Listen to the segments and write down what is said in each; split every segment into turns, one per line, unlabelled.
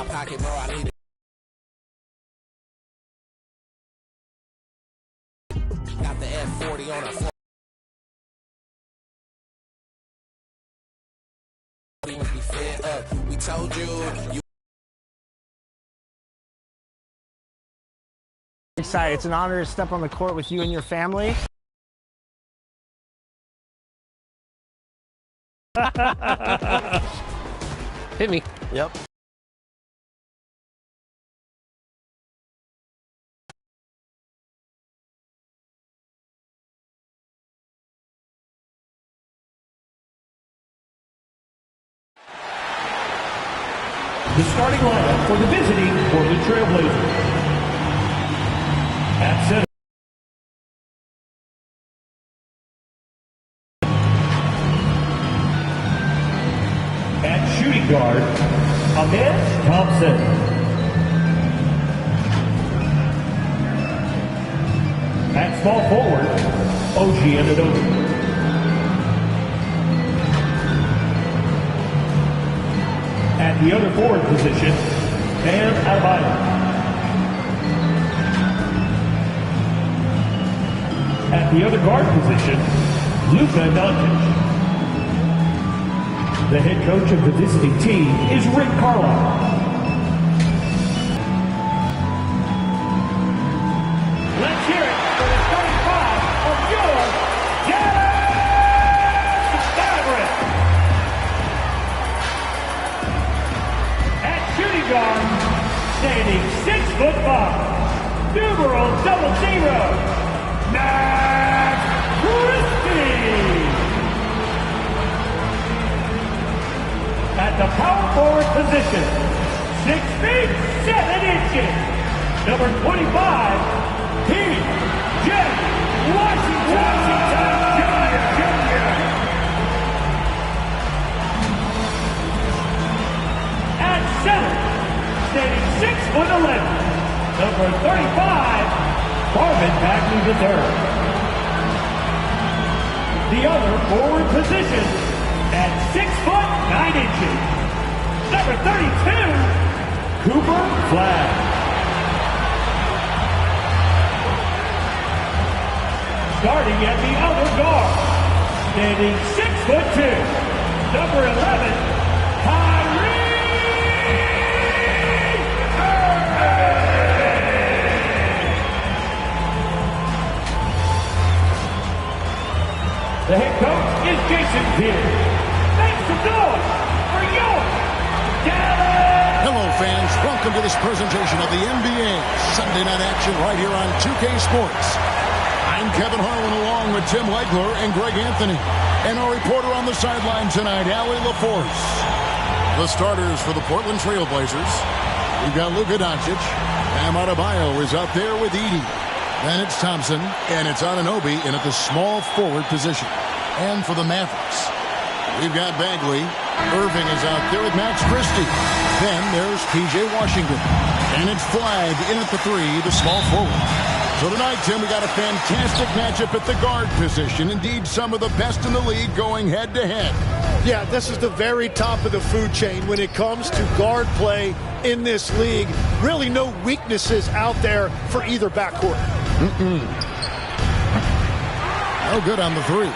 pocket, bro. I need it. Got the F40 on her floor. Even be fed up. We told you.
Excited. It's an honor to step on the court with you and your family.
Hit me.
Yep.
The starting lineup for the visiting Portland Trailblazers. At center. At shooting guard, Ahmed Thompson. At small forward, Oji Anunoby. At the other forward position, Bam Adebayo. At the other guard position, Luka Doncic. The head coach of the visiting team is Rick Carlisle. Let's hear it for the starting five of your Dallas Mavericks. At shooting guard, standing 6'5", numeral 00, Max Christie. At the power forward position, 6 feet 7 inches, number 25, P.J. Washington Jr. At center, standing 6'11", number 35, Marvin Bagley III. The other forward position, at 6'9", number 32, Cooper Flag. Starting at the other guard, standing 6'2", number 11, Kyrie Irving. The head coach is Jason Kidd.
Hello, fans. Welcome to this presentation of the NBA Sunday night action right here on 2K Sports. I'm Kevin Harlan along with Tim Legler and Greg Anthony. And our reporter on the sideline tonight, Allie LaForce. The starters for the Portland Trailblazers. We've got Luka Doncic. Bam Adebayo is out there with Edey. Then it's Thompson, and it's Anunoby in at the small forward position. And for the Mavericks, we've got Bagley. Irving is out there with Max Christie. Then there's P.J. Washington. And it's Flag in at the 3, the small forward. So tonight, Tim, we got a fantastic matchup at the guard position. Indeed, some of the best in the league going head-to-head.
Yeah, this is the very top of the food chain when it comes to guard play in this league. Really no weaknesses out there for either backcourt.
No good on the 3.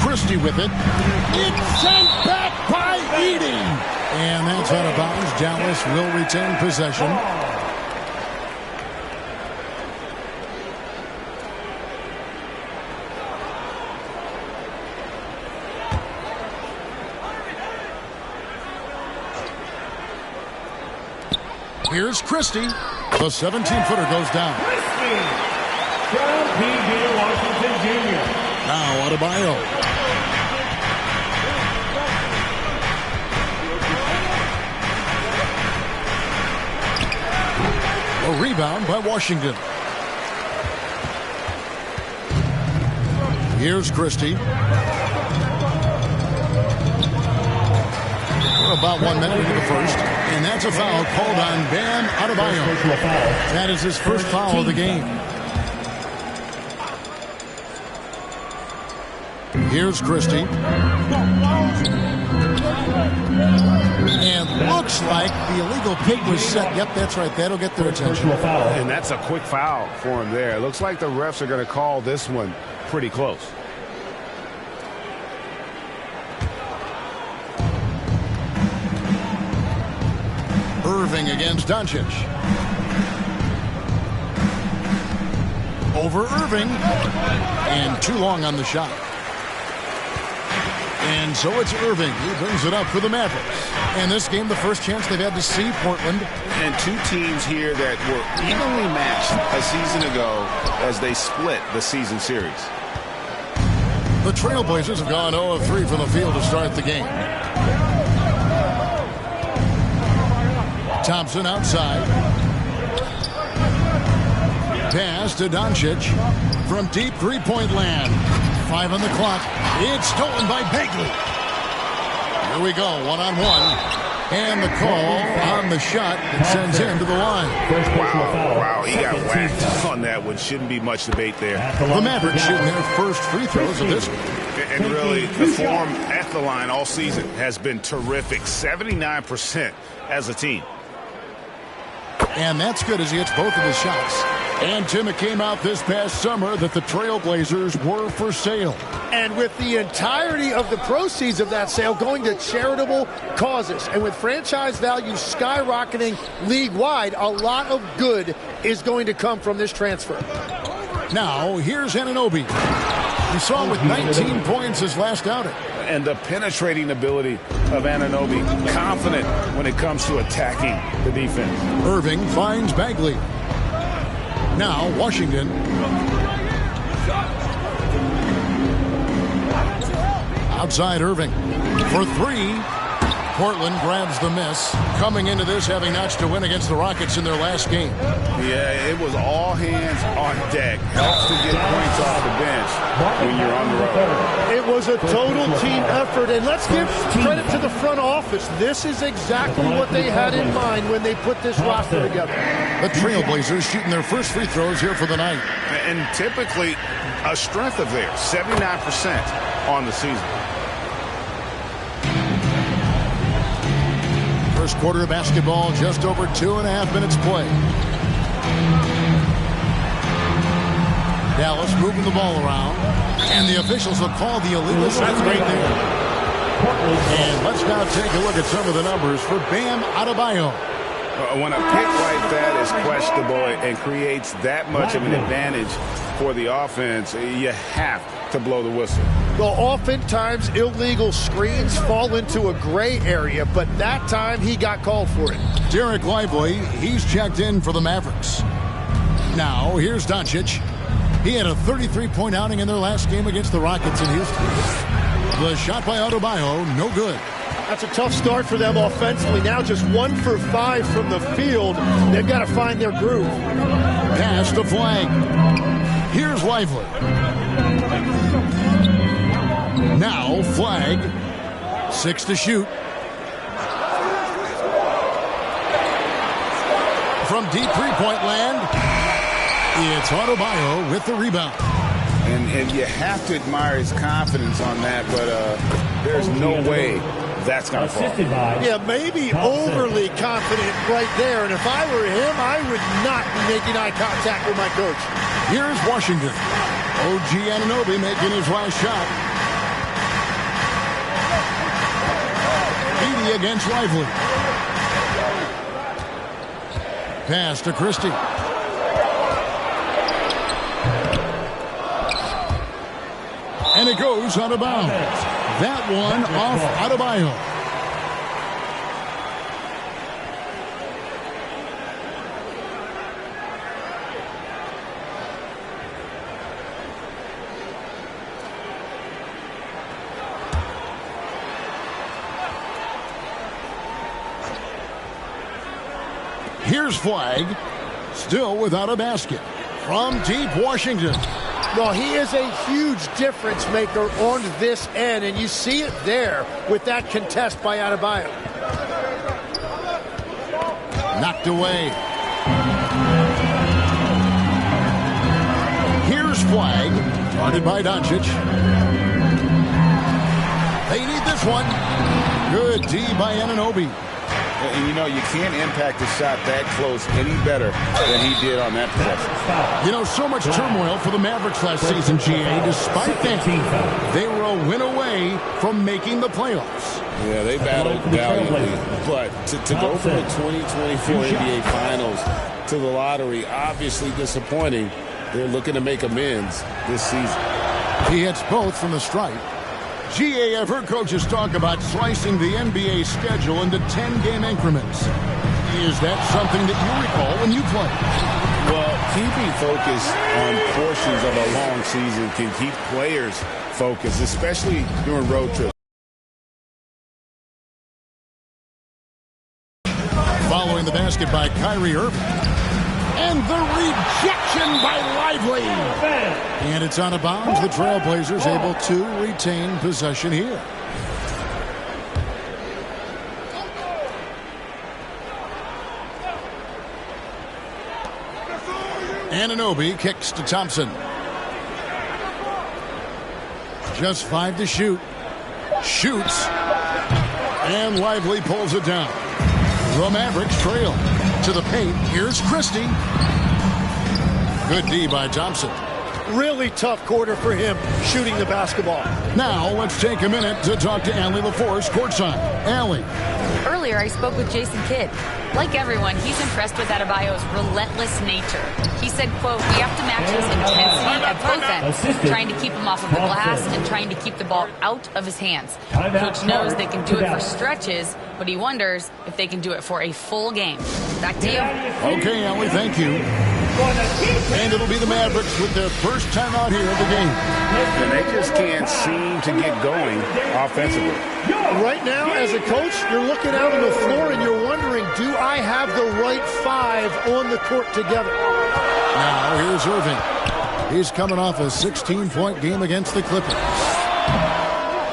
Christie with it. It's sent back by Edey. And that's out of bounds. Dallas will retain possession. Here's Christie. The 17-footer goes down.
Christie from P.J. Washington Jr.
Now Adebayo. A rebound by Washington. Here's Christie. We're about 1 minute into the first. And that's a foul called on Bam Adebayo. That is his first foul of the game. Here's Christie. And looks like the illegal pick was set. Yep, that's right. That'll get their attention.
And that's a quick foul for him there. It looks like the refs are going to call this one pretty close.
Irving against Doncic. Over Irving. And too long on the shot. And so it's Irving. He brings it up for the Mavericks. And this game, the first chance they've had to see Portland.
And two teams here that were evenly matched a season ago as they split the season series.
The Trailblazers have gone 0 of 3 from the field to start the game. Thompson outside. Pass to Doncic from deep three-point land. 5 on the clock. It's stolen by Bagley. Here we go, one-on-one. And the call on the shot that sends him to the line.
Wow, he got whacked on that one. Shouldn't be much debate there.
The Mavericks shooting their first free throws of this game.
And really, the form at the line all season has been terrific. 79% as a team.
And that's good as he hits both of his shots. And, Tim, it came out this past summer that the Trailblazers were for sale.
And with the entirety of the proceeds of that sale going to charitable causes, and with franchise value skyrocketing league-wide, a lot of good is going to come from this transfer.
Now, here's Anunoby. We saw him with 19 points his last outing.
And the penetrating ability of Anunoby, confident when it comes to attacking the defense.
Irving finds Bagley. Now, Washington. Outside Irving for 3. Portland grabs the miss. Coming into this, having notched a win against the Rockets in their last game.
Yeah, it was all hands on deck. Helps to get points off the bench when you're on the road.
It was a total team effort, and let's give credit to the front office. This is exactly what they had in mind when they put this roster together.
The Trailblazers shooting their first free throws here for the night.
And typically a strength of theirs, 79% on the season.
First quarter of basketball, just over 2.5 minutes play. Dallas moving the ball around. And the officials will call the illegal shot right there. And let's now take a look at some of the numbers for Bam Adebayo.
When a pick like that is questionable and creates that much of an advantage for the offense, you have to blow the whistle.
Well, oftentimes illegal screens fall into a gray area, but that time he got called for it.
Derek Lively, he's checked in for the Mavericks. Now, here's Doncic. He had a 33-point outing in their last game against the Rockets in Houston. The shot by Adebayo, no good.
That's a tough start for them offensively. Now just 1 for 5 from the field. They've got to find their groove.
Pass to Flag. Here's Lively. Now Flag. 6 to shoot. From deep three-point land, it's Adebayo with the rebound.
And you have to admire his confidence on that, but there's no way that's going to fall.
Yeah, maybe overly confident right there. And if I were him, I would not be making eye contact with my coach.
Here's Washington. OG Anunoby making his last shot. Edey against Lively. Pass to Christie. And it goes out of bounds. That one off Adebayo. Here's Flag, still without a basket. From deep Washington.
Well, he is a huge difference maker on this end, and you see it there with that contest by Adebayo.
Knocked away. Here's Flag, guarded by Doncic. They need this one. Good D by Anunoby.
And you know, you can't impact a shot that close any better than he did on that possession.
You know, so much turmoil for the Mavericks last season, GA. Despite that, they were a win away from making the playoffs.
Yeah, they battled valiantly. But to go from the 2024 NBA Finals to the lottery, obviously disappointing. They're looking to make amends this season.
He hits both from the stripe. GA, I've heard coaches talk about slicing the NBA schedule into 10-game increments. Is that something that you recall when you played?
Well, keeping focus on portions of a long season can keep players focused, especially during road trips.
Following the basket by Kyrie Irving. And the rejection by Lively. And it's out of bounds. The Trailblazers able to retain possession here. Anunoby kicks to Thompson. Just 5 to shoot. Shoots. And Lively pulls it down. The Mavericks trail. To the paint. Here's Christie. Good D by Thompson.
Really tough quarter for him shooting the basketball.
Now let's take a minute to talk to Allie LaForce courtside. Allie.
Earlier I spoke with Jason Kidd. Like everyone, he's impressed with Adebayo's relentless nature. He said, quote, we have to match his intensity at both ends, trying to keep him off of the glass and trying to keep the ball out of his hands. Coach knows they can do it for stretches, but he wonders if they can do it for a full game. Back to you.
Okay, Allie, thank you. And it'll be the Mavericks with their first time out here of the game.
And they just can't seem to get going offensively.
Right now, as a coach, you're looking out on the floor and you're wondering, do I have the right 5 on the court together?
Now, here's Irving. He's coming off a 16-point game against the Clippers.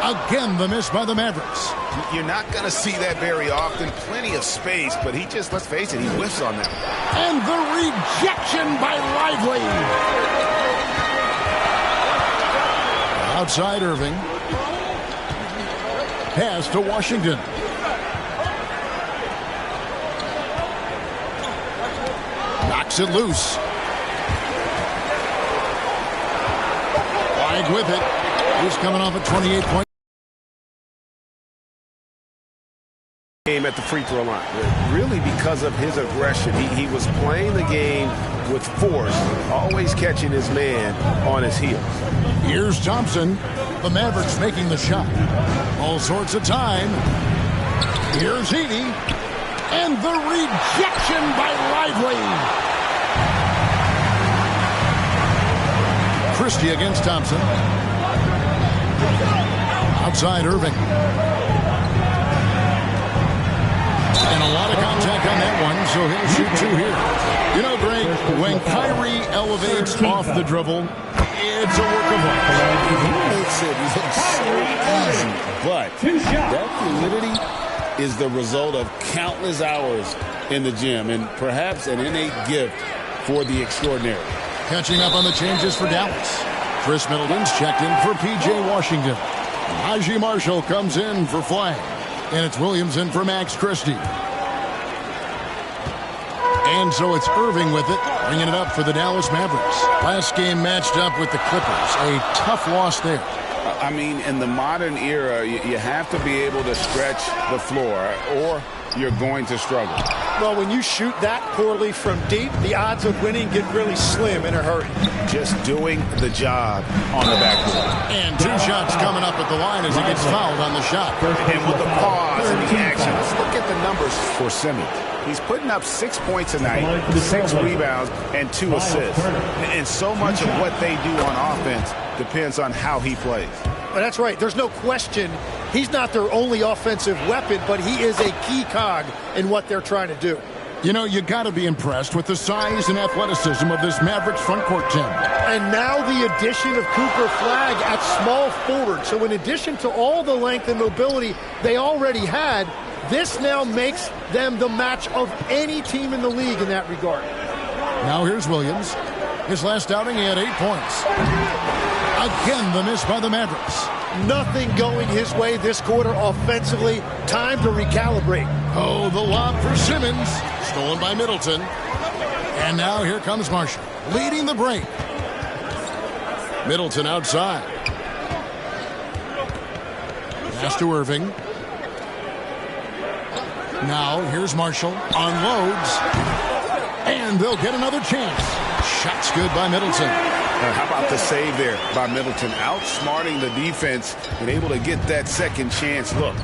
Again, the miss by the Mavericks.
You're not going to see that very often. Plenty of space, but he just, let's face it, he whiffs on that.
And the rejection by Lively. Outside Irving. Pass to Washington. Knocks it loose. Wide with it. He's coming off a 28-point
game at the free throw line. Really because of his aggression. He was playing the game with force, always catching his man on his heels.
Here's Thompson. The Mavericks making the shot. All sorts of time. Here's Edey. And the rejection by Lively. Christie against Thompson. Outside Irving. And a lot of contact on that one, so he'll shoot 2 here. You know, Greg, when Kyrie elevates off the dribble, it's a work of art.
He makes it look so easy, but that fluidity is the result of countless hours in the gym and perhaps an innate gift for the extraordinary.
Catching up on the changes for Dallas. Chris Middleton's checked in for P.J. Washington. Najee Marshall comes in for Flag. And it's Williams in for Max Christie. And so it's Irving with it, bringing it up for the Dallas Mavericks. Last game matched up with the Clippers. A tough loss there.
I mean, in the modern era, you have to be able to stretch the floor or you're going to struggle.
Well, when you shoot that poorly from deep, the odds of winning get really slim in a hurry.
Just doing the job on the backboard.
And 2 shots coming up at the line as he gets fouled on the shot.
And with the pause and the action, let's look at the numbers for Simmons. He's putting up 6 points a night, 6 rebounds, and 2 assists. And so much of what they do on offense depends on how he plays.
Well, that's right. There's no question he's not their only offensive weapon, but he is a key cog in what they're trying to do.
You know, you got to be impressed with the size and athleticism of this Mavericks front court team.
And now the addition of Cooper Flag at small forward. So in addition to all the length and mobility they already had, this now makes them the match of any team in the league in that regard.
Now here's Williams. His last outing, he had 8 points. Again, the miss by the Mavericks.
Nothing going his way this quarter offensively. Time to recalibrate.
Oh, the lob for Simmons. Stolen by Middleton. And now here comes Marshall, leading the break. Middleton outside. Pass to Irving. Now here's Marshall. Unloads. And they'll get another chance. Shot's good by Middleton.
How about the save there by Middleton? Outsmarting the defense and able to get that second chance look.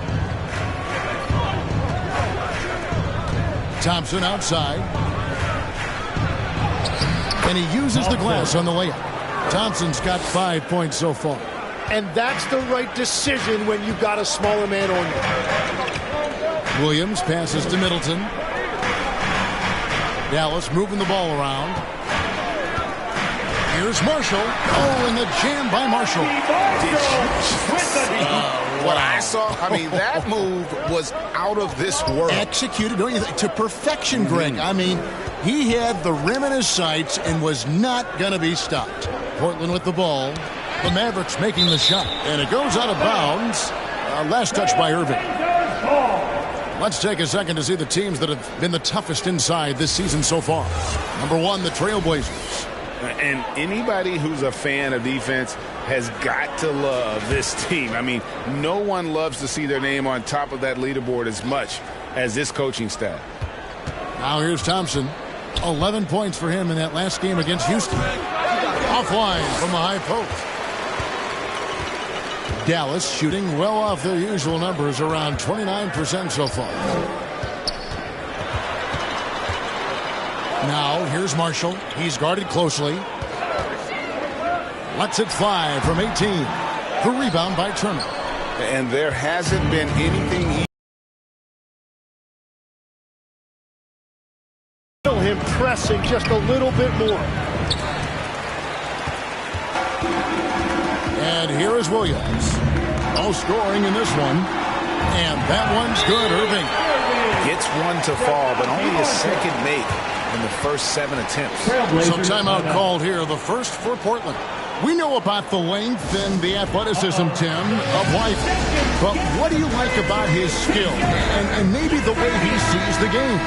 Thompson outside. And he uses the glass on the layup. Thompson's got 5 points so far.
And that's the right decision when you've got a smaller man on you.
Williams passes to Middleton. Dallas moving the ball around. Here's Marshall. Oh, and the jam by Marshall.
Did you see what I saw? I mean, that move was out of this world.
Executed, don't you think, to perfection, Greg. I mean, he had the rim in his sights and was not going to be stopped. Portland with the ball. The Mavericks making the shot. And it goes out of bounds. Last touch by Irving. Let's take a second to see the teams that have been the toughest inside this season so far. Number 1, the Trailblazers.
And anybody who's a fan of defense has got to love this team. I mean, no one loves to see their name on top of that leaderboard as much as this coaching staff.
Now here's Thompson. 11 points for him in that last game against Houston. Offline from the high post. Dallas shooting well off their usual numbers, around 29% so far. Now here's Marshall. He's guarded closely. Lets it fly from 18. The rebound by Turner.
And there hasn't been anything
Him pressing just a little bit more.
And here is Williams. No scoring in this one. And that one's good. Irving
gets one to fall, but only his second make in the first 7 attempts.
So timeout called here, the first for Portland. We know about the length and the athleticism, Tim, of White. But what do you like about his skill and maybe the way he sees the game?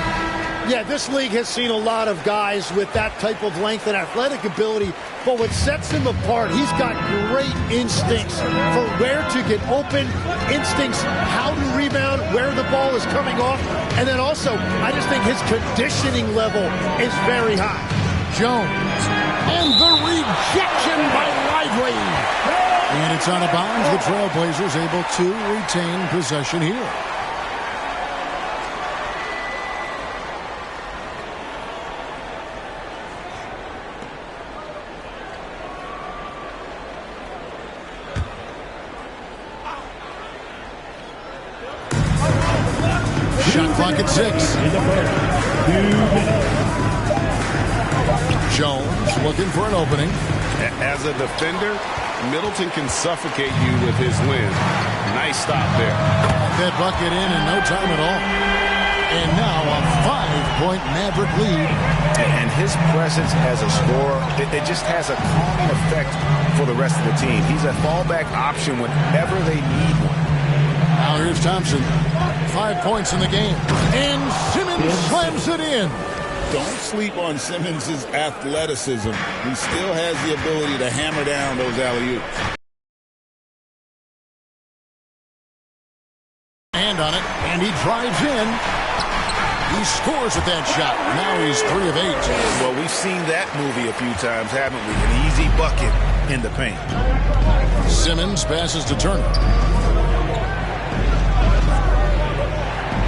Yeah, this league has seen a lot of guys with that type of length and athletic ability, but what sets him apart, he's got great instincts for where to get open, instincts how to rebound, where the ball is coming off, and then also, I just think his conditioning level is very high.
Jones, and the rejection by Lively. And it's out of bounds. The Trailblazers able to retain possession here. Shot clock at 6. Jones looking for an opening.
As a defender, Middleton can suffocate you with his length. Nice stop there.
That bucket in no time at all. And now a 5-point Maverick lead.
And his presence as a scorer, it just has a calming effect for the rest of the team. He's a fallback option whenever they need one.
Now here's Thompson. 5 points in the game. And Simmons slams it in.
Don't sleep on Simmons' athleticism. He still has the ability to hammer down those alley-oops.
Hand on it, and he drives in. He scores with that shot. Now he's 3 of 8.
Well, we've seen that movie a few times, haven't we? An easy bucket in the paint.
Simmons passes to Turner.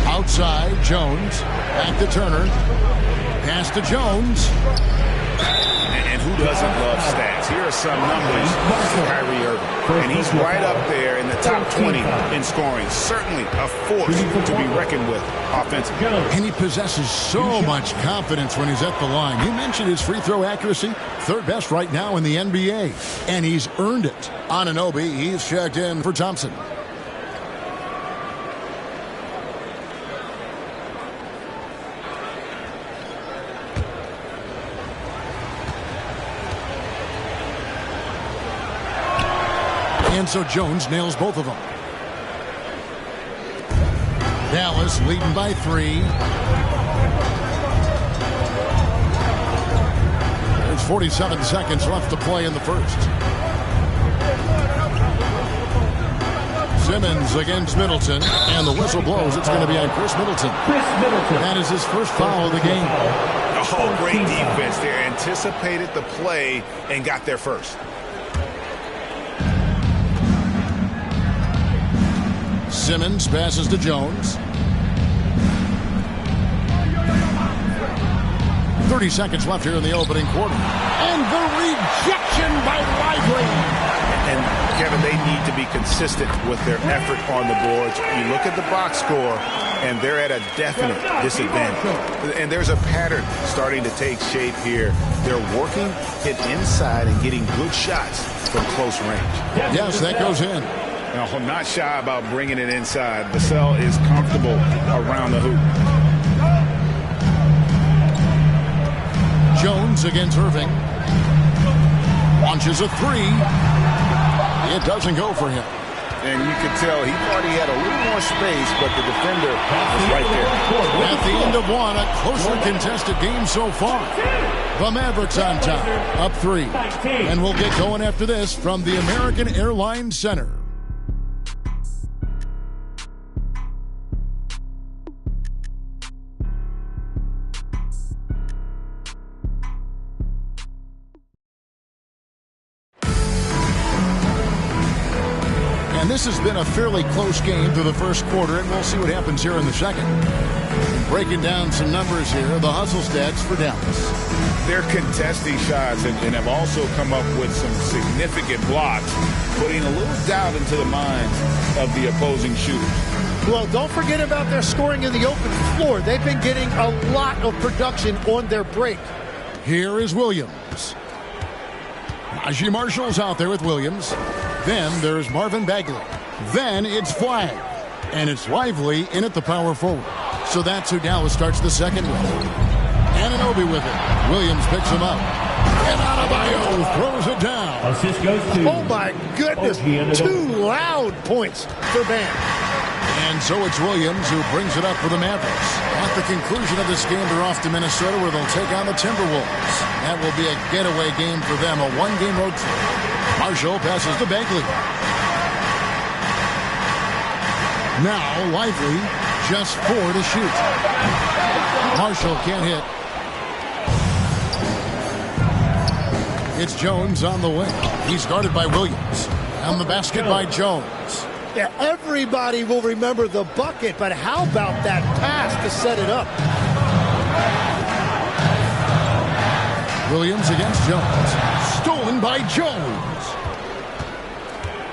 Outside, Jones. Back to Turner. Pass to Jones.
And who doesn't love stats? Here are some numbers for Kyrie Irving. And he's right up there in the top 20 in scoring. Certainly a force to be reckoned with offensively.
And he possesses so much confidence when he's at the line. You mentioned his free throw accuracy. 3rd best right now in the NBA. And he's earned it. Anunoby, he's checked in for Thompson. And so Jones nails both of them. Dallas leading by 3. There's 47 seconds left to play in the first. Simmons against Middleton, and the whistle blows. It's going to be on Chris Middleton. That is his first foul of the game.
Oh, great defense there. Anticipated the play and got there first.
Simmons passes to Jones. 30 seconds left here in the opening quarter. And the rejection by Lively.
And, Kevin, they need to be consistent with their effort on the boards. You look at the box score, and they're at a definite disadvantage. And there's a pattern starting to take shape here. They're working it inside and getting good shots from close range.
Yes, that goes in.
Now, I'm not shy about bringing it inside. Vassell is comfortable around the hoop.
Jones against Irving. Launches a 3. It doesn't go for him.
And you could tell he thought he had a little more space, but the defender was right there.
At the end of one, a closely contested game so far. The Mavericks on top, up 3. And we'll get going after this from the American Airlines Center. This has been a fairly close game through the first quarter, and we'll see what happens here in the second. Breaking down some numbers here, the hustle stats for Dallas.
They're contesting shots and have also come up with some significant blocks, putting a little doubt into the minds of the opposing shooters.
Well, don't forget about their scoring in the open floor. They've been getting a lot of production on their break.
Here is Williams. Najee Marshall's out there with Williams. Then there's Marvin Bagley. Then it's Flag. And it's Lively in at the power forward. So that's who Dallas starts the second with. Anunoby with it. Williams picks him up. And Adebayo throws it down.
Assist goes to...
Oh, my goodness. 2 loud points for Bam.
And so it's Williams who brings it up for the Mavericks. At the conclusion of this game, they're off to Minnesota where they'll take on the Timberwolves. That will be a getaway game for them, a one-game road trip. Marshall passes to Bagley. Now Lively, just 4 to shoot. Marshall can't hit. It's Jones on the wing. He's guarded by Williams. And the basket by Jones.
Yeah, everybody will remember the bucket, but how about that pass to set it up?
Williams against Jones. Stolen by Jones.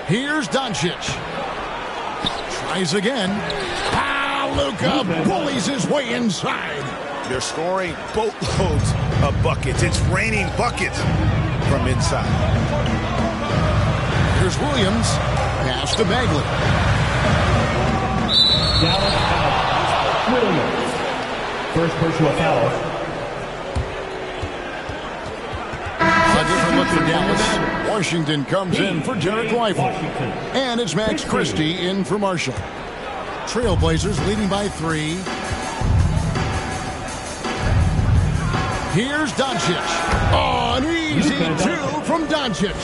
Here's Doncic. Tries again. Luka bullies his way inside.
They're scoring boatloads of buckets. It's raining buckets from inside.
Here's Williams. Pass to Bagley.
Dallas foul. Williams. First personal foul.
A different look for Dallas. Washington comes in for Derek Lively. And it's Max Christie in for Marshall. Trailblazers leading by 3. Here's Doncic. Oh, an easy 2 from Doncic.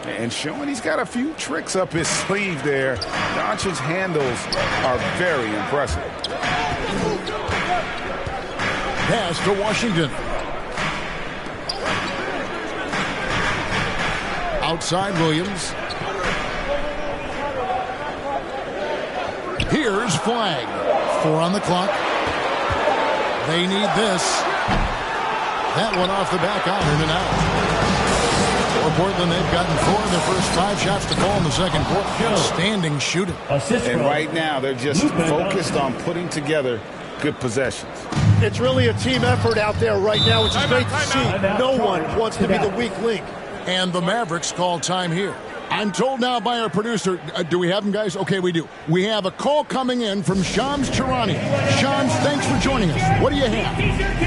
And showing he's got a few tricks up his sleeve there. Doncic's handles are very impressive.
Pass to Washington. Outside Williams. Here's Flag. 4 on the clock. They need this. That one off the back iron and out. For Portland, they've gotten 4 in their first 5 shots to fall in the second quarter. Standing shooting.
And right now, they're just focused on putting together good possessions.
It's really a team effort out there right now, which is great to see. No one wants to be the weak link.
And the Mavericks call time here. I'm told now by our producer, do we have him, guys? Okay, we do. We have a call coming in from Shams Charani. Shams, thanks for joining us. What do you have?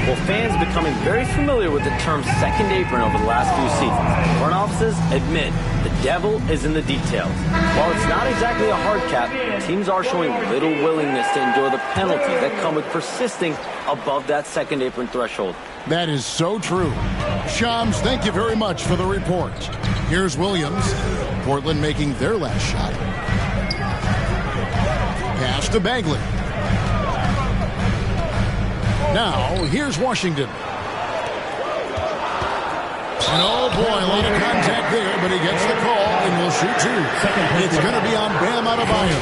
Well, fans becoming very familiar with the term second apron over the last few seasons. Front offices admit the devil is in the details. While it's not exactly a hard cap, teams are showing little willingness to endure the penalties that come with persisting above that second apron threshold.
That is so true. Shams, thank you very much for the report. Here's Williams. Portland making their last shot. Pass to Bagley. Now, here's Washington. And oh boy, a lot of contact there, but he gets the call and will shoot two. It's going to be on Bam Adebayo.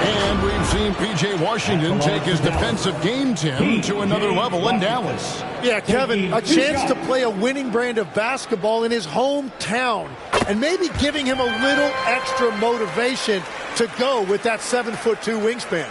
And we've seen P.J. Washington take his defensive game, Tim, to another level in Dallas.
Yeah, Kevin, a chance to play a winning brand of basketball in his hometown and maybe giving him a little extra motivation to go with that 7'2" wingspan.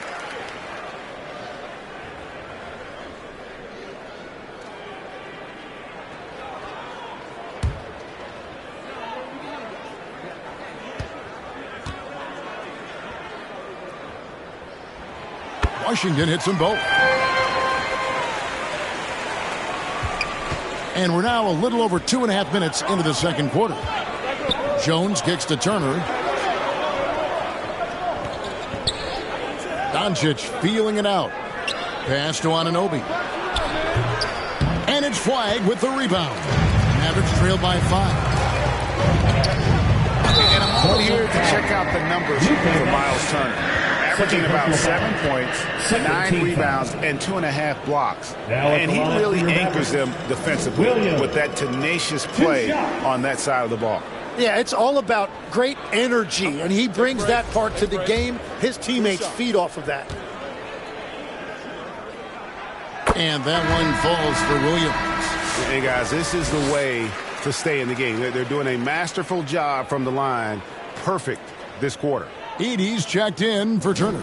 Washington hits them both. And we're now a little over 2.5 minutes into the second quarter. Jones kicks to Turner. Doncic feeling it out. Pass to Anunoby. And it's flagged with the rebound. Mavericks trail by 5.
And a moment here to check out the numbers for Miles Turner. Averaging about 7 points, 9 rebounds, and 2.5 blocks. And he really anchors them defensively with that tenacious play on that side of the ball.
Yeah, it's all about great energy, and he brings that part to the game. His teammates feed off of that.
And that one falls for Williams.
Hey, guys, this is the way to stay in the game. They're doing a masterful job from the line. Perfect this quarter.
Edey's checked in for Turner.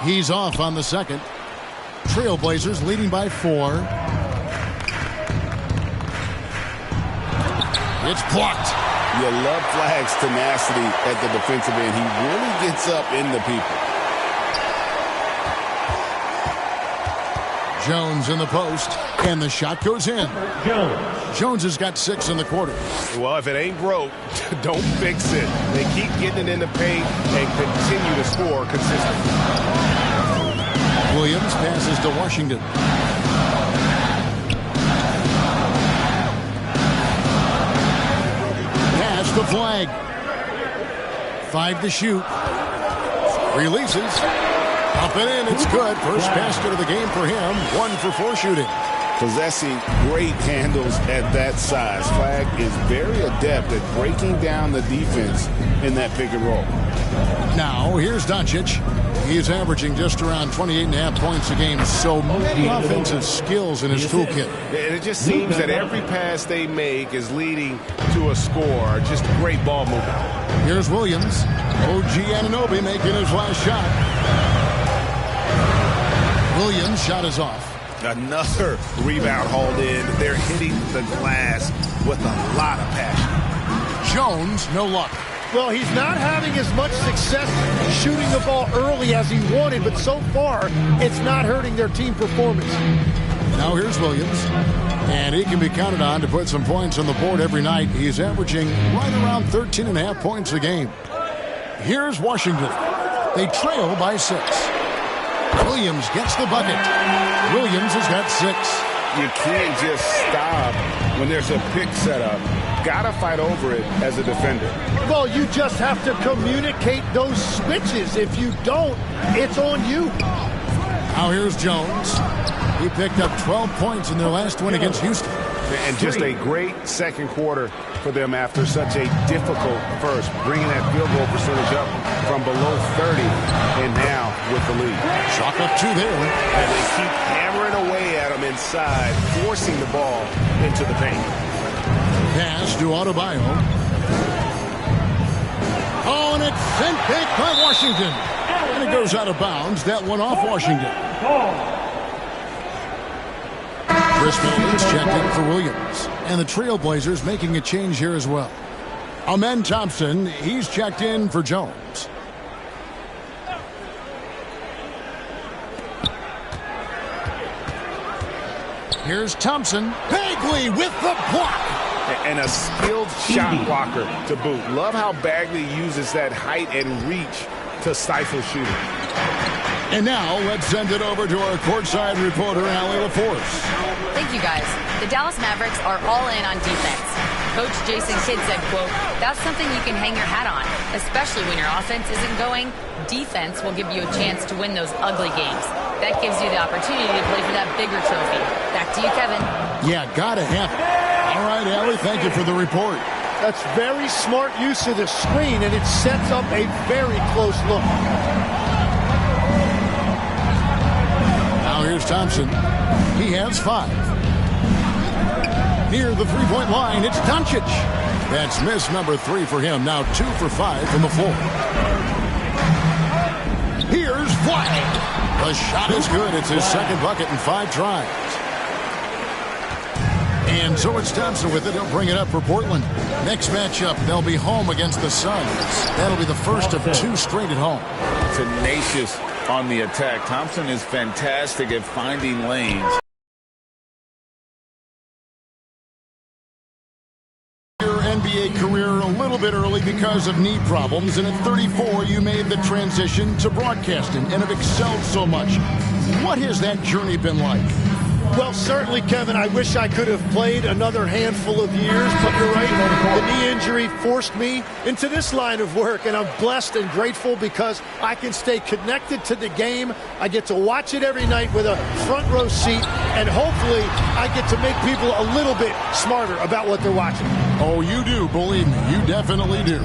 He's off on the second. Trailblazers leading by 4. It's blocked.
You love Flagg's tenacity at the defensive end. He really gets up into people.
Jones in the post, and the shot goes in. Jones has got 6 in the quarter.
Well, if it ain't broke, don't fix it. They keep getting it in the paint and continue to score consistently.
Williams passes to Washington. Pass the flag. 5 to shoot. Releases. Up and in, it's good. First basket of the game for him. 1 for 4 shooting.
Possessing great handles at that size. Flag is very adept at breaking down the defense in that pick and roll.
Now, here's Doncic. He's averaging just around 28.5 points a game. So many offensive skills in his toolkit.
And it just seems that every pass they make is leading to a score. Just great ball movement.
Here's Williams. OG Anunoby making his last shot. Williams' shot is off.
Another rebound hauled in. They're hitting the glass with a lot of passion.
Jones, no luck.
Well, he's not having as much success shooting the ball early as he wanted, but so far, it's not hurting their team performance.
Now here's Williams, and he can be counted on to put some points on the board every night. He's averaging right around 13.5 points a game. Here's Washington. They trail by 6. Williams gets the bucket. Williams has got 6.
You can't just stop when there's a pick set up. Gotta fight over it as a defender.
Well, you just have to communicate those switches. If you don't, it's on you.
Now here's Jones. He picked up 12 points in their last win against Houston.
And just a great second quarter for them after such a difficult first, bringing that field goal percentage up from below 30 and now with the lead.
Chalk up 2 there.
And they keep hammering away at them inside, forcing the ball into the paint.
Pass to Adebayo. Oh, and it's sent back by Washington. And it goes out of bounds. That one off Washington. Chris Mullins checked in for Williams. And the Trailblazers making a change here as well. Amen Thompson, he's checked in for Jones. Here's Thompson. Bagley with the block.
And a skilled shot blocker to boot. Love how Bagley uses that height and reach to stifle shooting.
And now let's send it over to our courtside reporter, Allie LaForce.
Thank you, guys. The Dallas Mavericks are all in on defense. Coach Jason Kidd said, quote, "That's something you can hang your hat on, especially when your offense isn't going. Defense will give you a chance to win those ugly games. That gives you the opportunity to play for that bigger trophy." Back to you, Kevin.
Yeah, gotta have it. All right, Allie, thank you for the report.
That's very smart use of the screen, and it sets up a very close look.
Now here's Thompson. He has 5. Near the three-point line, it's Doncic. That's miss number 3 for him. Now 2 for 5 from the floor. Here's Flag. The shot is good. It's his second bucket in 5 tries. And so it's Thompson with it. He'll bring it up for Portland. Next matchup, they'll be home against the Suns. That'll be the first of 2 straight at home.
Tenacious on the attack. Thompson is fantastic at finding lanes.
Your NBA career a little bit early because of knee problems, and at 34 you made the transition to broadcasting and have excelled so much. What has that journey been like?
Well, certainly, Kevin, I wish I could have played another handful of years, but you're right. The knee injury forced me into this line of work, and I'm blessed and grateful because I can stay connected to the game. I get to watch it every night with a front row seat, and hopefully I get to make people a little bit smarter about what they're watching.
Oh, you do, believe me. You definitely do.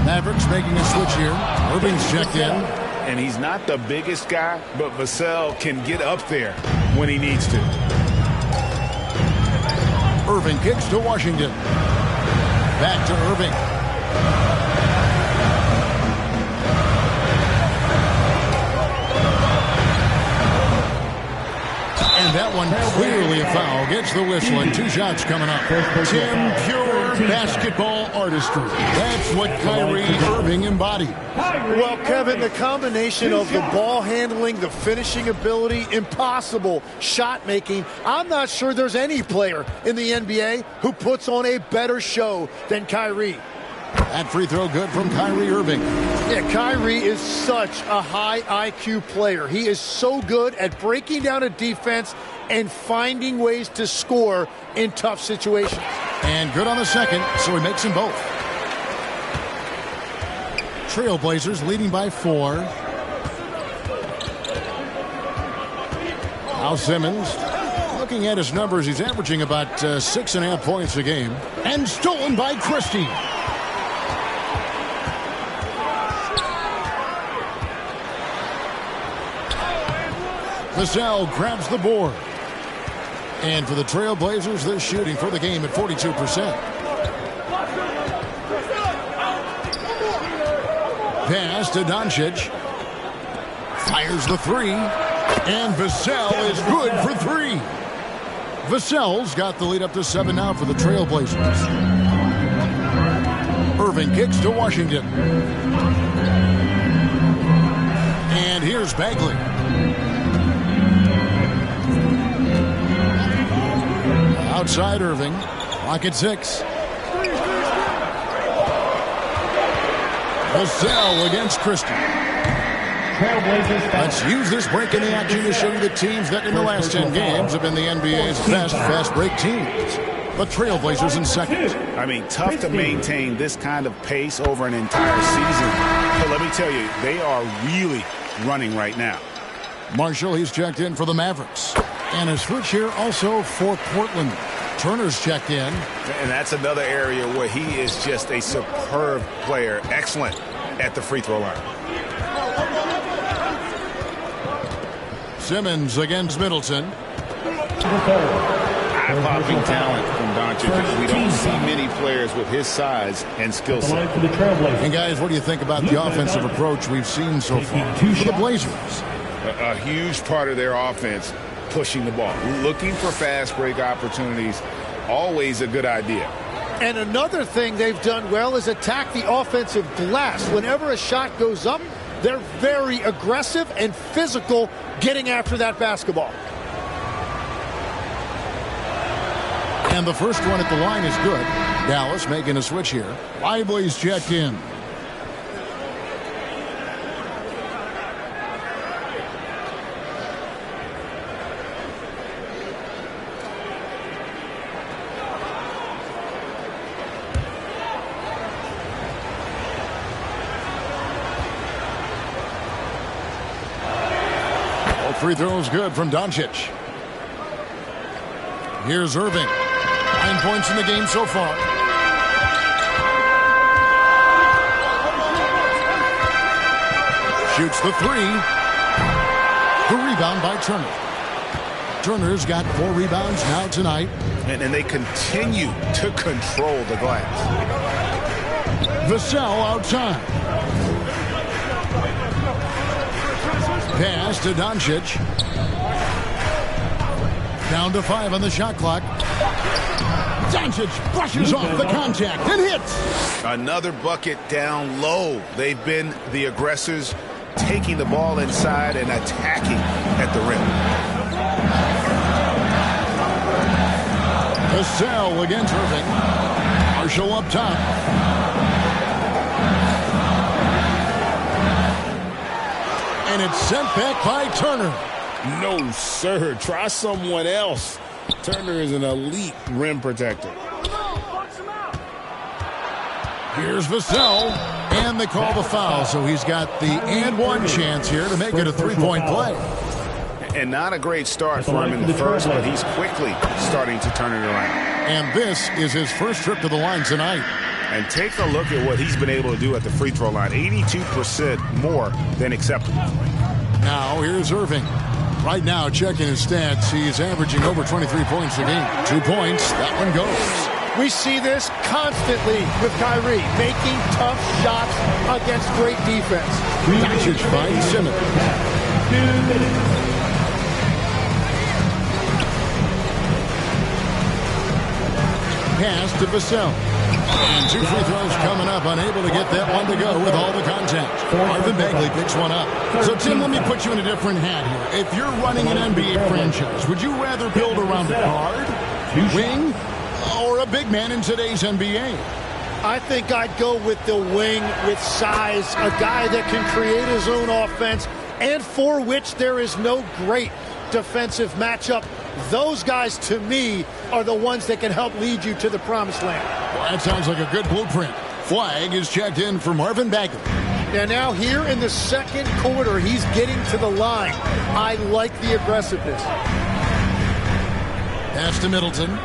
Mavericks making a switch here. Irving's checked in.
And he's not the biggest guy, but Vassell can get up there when he needs to.
Irving kicks to Washington. Back to Irving. And that one clearly a foul. Gets the whistle and 2 shots coming up. Tim, pure basketball artistry. That's what Kyrie Irving embodied.
Well, Kevin, the combination of the ball handling, the finishing ability, impossible shot making. I'm not sure there's any player in the NBA who puts on a better show than Kyrie.
That free throw good from Kyrie Irving.
Yeah, Kyrie is such a high IQ player. He is so good at breaking down a defense and finding ways to score in tough situations.
And good on the second, so he makes them both. Trailblazers leading by 4. Now Simmons. Looking at his numbers, he's averaging about 6.5 points a game. And stolen by Christie. Vassell grabs the board. And for the Trailblazers, they're shooting for the game at 42%. Pass to Doncic. Fires the 3. And Vassell is good for 3. Vassell's got the lead up to 7 now for the Trailblazers. Irving kicks to Washington. And here's Bagley. Outside Irving. Clock at 6. Vassell against Christie. Let's use this break in the action to show you the teams that in the last 10 games have been the NBA's best fast break teams. The Trailblazers in second.
I mean, tough to maintain this kind of pace over an entire season. But let me tell you, they are really running right now.
Marshall, he's checked in for the Mavericks. And a switch here also for Portland. Turner's checked in.
And that's another area where he is just a superb player. Excellent at the free throw line.
Simmons against Middleton.
eye-popping talent from Doncic. We don't see many players with his size and skill set.
And guys, what do you think about the offensive approach we've seen so far for the Blazers?
A huge part of their offense, pushing the ball, looking for fast break opportunities, always a good idea.
And another thing they've done well is attack the offensive glass. Whenever a shot goes up, they're very aggressive and physical getting after that basketball.
And the first one at the line is good. Dallas making a switch here. Lively's checked in. All free throws good from Doncic. Here's Irving. 9 points in the game so far. Shoots the three. The rebound by Turner. Turner's got 4 rebounds now tonight.
And they continue to control the glass.
Vassell outside. Pass to Doncic. Down to 5 on the shot clock. Doncic brushes off the contact and hits.
Another bucket down low. They've been the aggressors, taking the ball inside and attacking at the rim.
Vassell against Irving. Marshall up top. And it's sent back by Turner.
No, sir. Try someone else. Turner is an elite rim protector.
Here's Vassell. And they call the foul, so he's got the and one chance here to make it a three-point play.
And not a great start for him in the first, but he's quickly starting to turn it around.
And this is his first trip to the line tonight.
And take a look at what he's been able to do at the free throw line. 82% more than acceptable.
Now here's Irving. Right now, checking his stats, he's averaging over 23 points a game. 2 points, that one goes.
We see this constantly with Kyrie, making tough shots against great defense.
Doncic finds Simmons.
2 minutes.
Pass to Vassell. And 2 free throws coming up, unable to get that one to go with all the contact. Marvin Bagley picks one up. So, Tim, let me put you in a different hat here. If you're running an NBA franchise, would you rather build around a guard, wing, or a big man in today's NBA?
I think I'd go with the wing with size, a guy that can create his own offense and for which there is no great defensive matchup. Those guys, to me, are the ones that can help lead you to the promised land.
Well, that sounds like a good blueprint. Flag is checked in for Marvin Bagley.
And now here in the second quarter, he's getting to the line. I like the aggressiveness.
Pass to Middleton.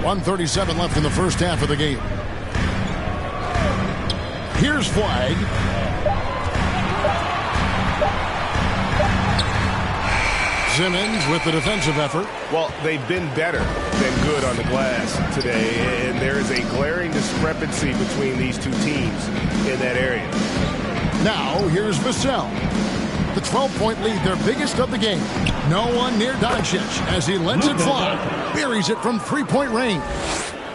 1:37 left in the first half of the game. Here's Flag. Simmons with the defensive effort.
Well, they've been better than good on the glass today, and there is a glaring discrepancy between these two teams in that area.
Now, here's Vassell. The 12-point lead, their biggest of the game. No one near Doncic as he lets it fly. Buries it from three-point range.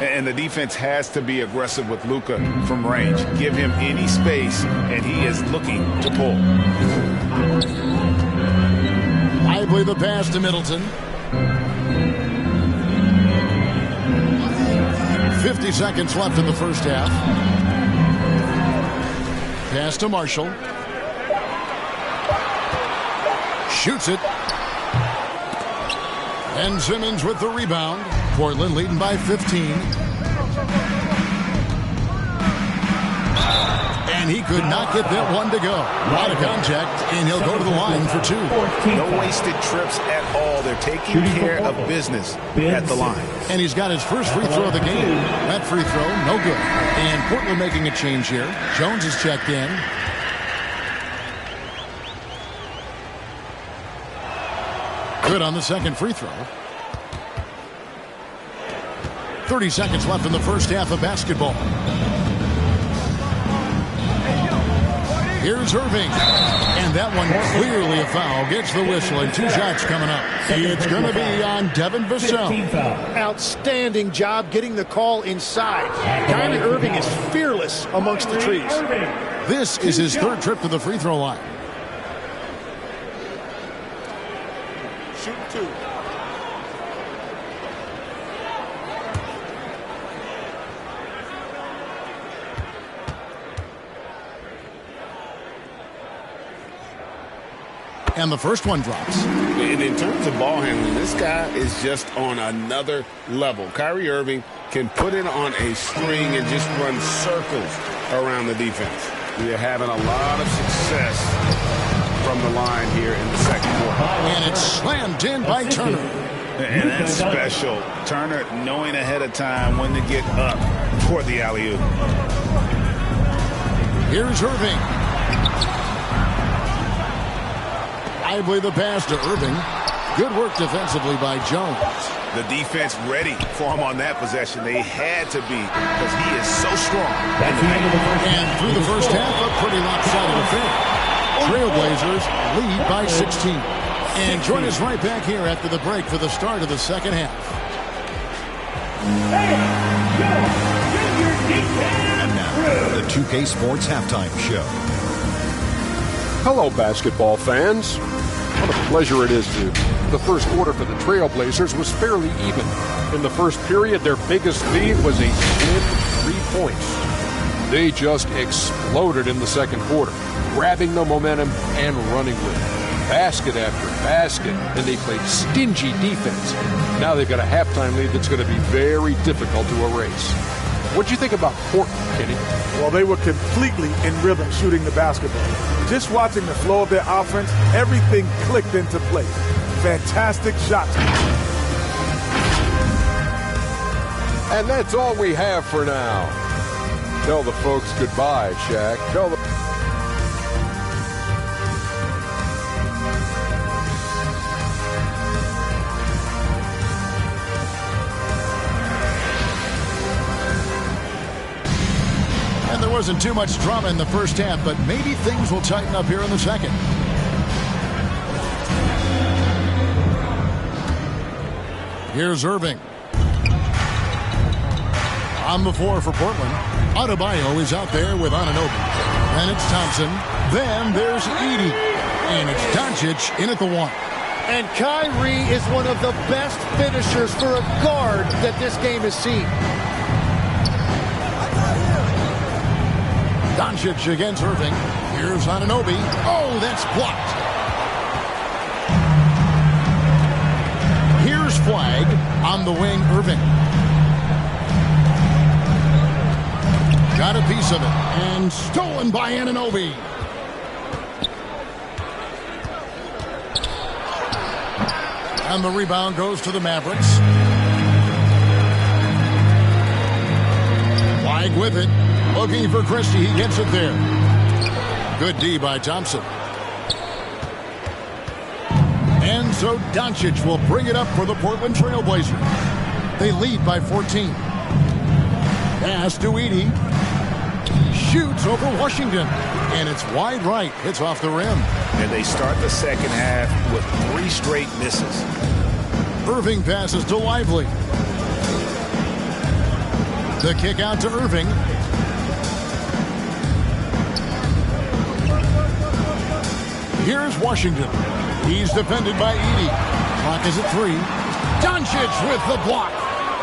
And the defense has to be aggressive with Luka from range. Give him any space, and he is looking to pull.
Lively the pass to Middleton. 50 seconds left in the first half. Pass to Marshall. Shoots it. And Simmons with the rebound. Portland leading by 15. And he could not get that one to go. A lot of contact, and he'll go to the line for 2.
No wasted trips at all. They're taking care of business at the line.
And he's got his first free throw of the game. That free throw, no good. And Portland making a change here. Jones is checked in. Good on the second free throw. 30 seconds left in the first half of basketball. Here's Irving. And that one clearly a foul. Gets the whistle and 2 shots coming up. It's going to be on Devin Vassell.
Outstanding job getting the call inside. Kyrie Irving is fearless amongst the trees.
This is his 3rd trip to the free throw line.
Shoot 2.
And the first one drops.
And in terms of ball handling, this guy is just on another level. Kyrie Irving can put it on a string and just run circles around the defense. We are having a lot of success from the line here in the second quarter.
And it's slammed in by Turner.
And that's special. Turner knowing ahead of time when to get up for the alley-oop.
Here's Irving. Lively the pass to Irving. Good work defensively by Jones.
The defense ready for him on that possession. They had to be because he is so strong.
And through the first half, a pretty lopsided affair. Trailblazers lead by 16. And join us right back here after the break for the start of the second half.
And now, the 2K Sports Halftime Show.
Hello, basketball fans. What a pleasure it is to. The first quarter for the Trailblazers was fairly even. In the first period, their biggest lead was a slim 3 points. They just exploded in the second quarter, grabbing the momentum and running with it. Basket after basket, and they played stingy defense. Now they've got a halftime lead that's going to be very difficult to erase. What'd you think about Portland, Kenny?
Well, they were completely in rhythm shooting the basketball. Just watching the flow of their offense, everything clicked into place. Fantastic shots.
And that's all we have for now. Tell the folks goodbye, Shaq. Tell them.
There wasn't too much drama in the first half, but maybe things will tighten up here in the second. Here's Irving. On the floor for Portland. Adebayo is out there with Anunoby. Then it's Thompson. Then there's Edey. And it's Doncic in at the 1.
And Kyrie is one of the best finishers for a guard that this game has seen.
Doncic against Irving. Here's Anunoby. Oh, that's blocked. Here's Flag on the wing, Irving. Got a piece of it. And stolen by Anunoby. And the rebound goes to the Mavericks. Flag with it. Looking for Christie. He gets it there. Good D by Thompson. And so Doncic will bring it up for the Portland Trailblazers. They lead by 14. Pass to Edey. Shoots over Washington. And it's wide right. It's off the rim.
And they start the second half with 3 straight misses.
Irving passes to Lively. The kick out to Irving. Here's Washington. He's defended by Edey. Clock is at 3. Doncic with the block.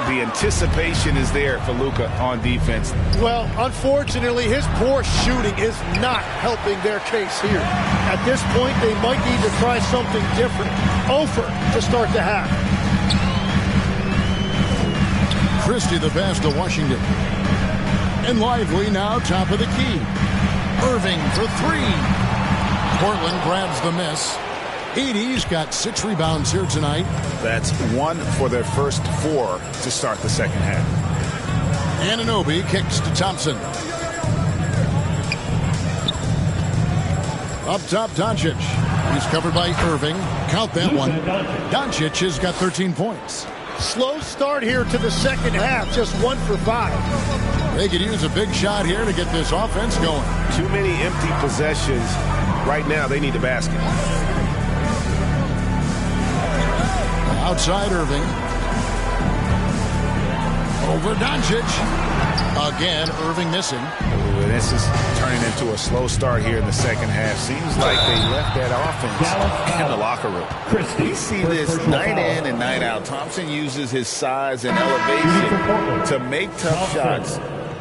The anticipation is there for Luka on defense.
Well, unfortunately, his poor shooting is not helping their case here. At this point, they might need to try something different. Over to start the half.
Christie the pass to Washington. And Lively now top of the key. Irving for 3. Portland grabs the miss. Edey's got 6 rebounds here tonight.
That's 1 for their first 4 to start the second half.
Anunoby kicks to Thompson. Up top, Doncic. He's covered by Irving. Count that one. Doncic has got 13 points.
Slow start here to the second half, just 1 for 5.
They could use a big shot here to get this offense going.
Too many empty possessions. Right now, they need a basket.
Outside Irving. Over Doncic. Again, Irving missing.
Ooh, this is turning into a slow start here in the second half. Seems like they left that offense in the locker room.
We see this night in and night out. Thompson uses his size and elevation to make tough shots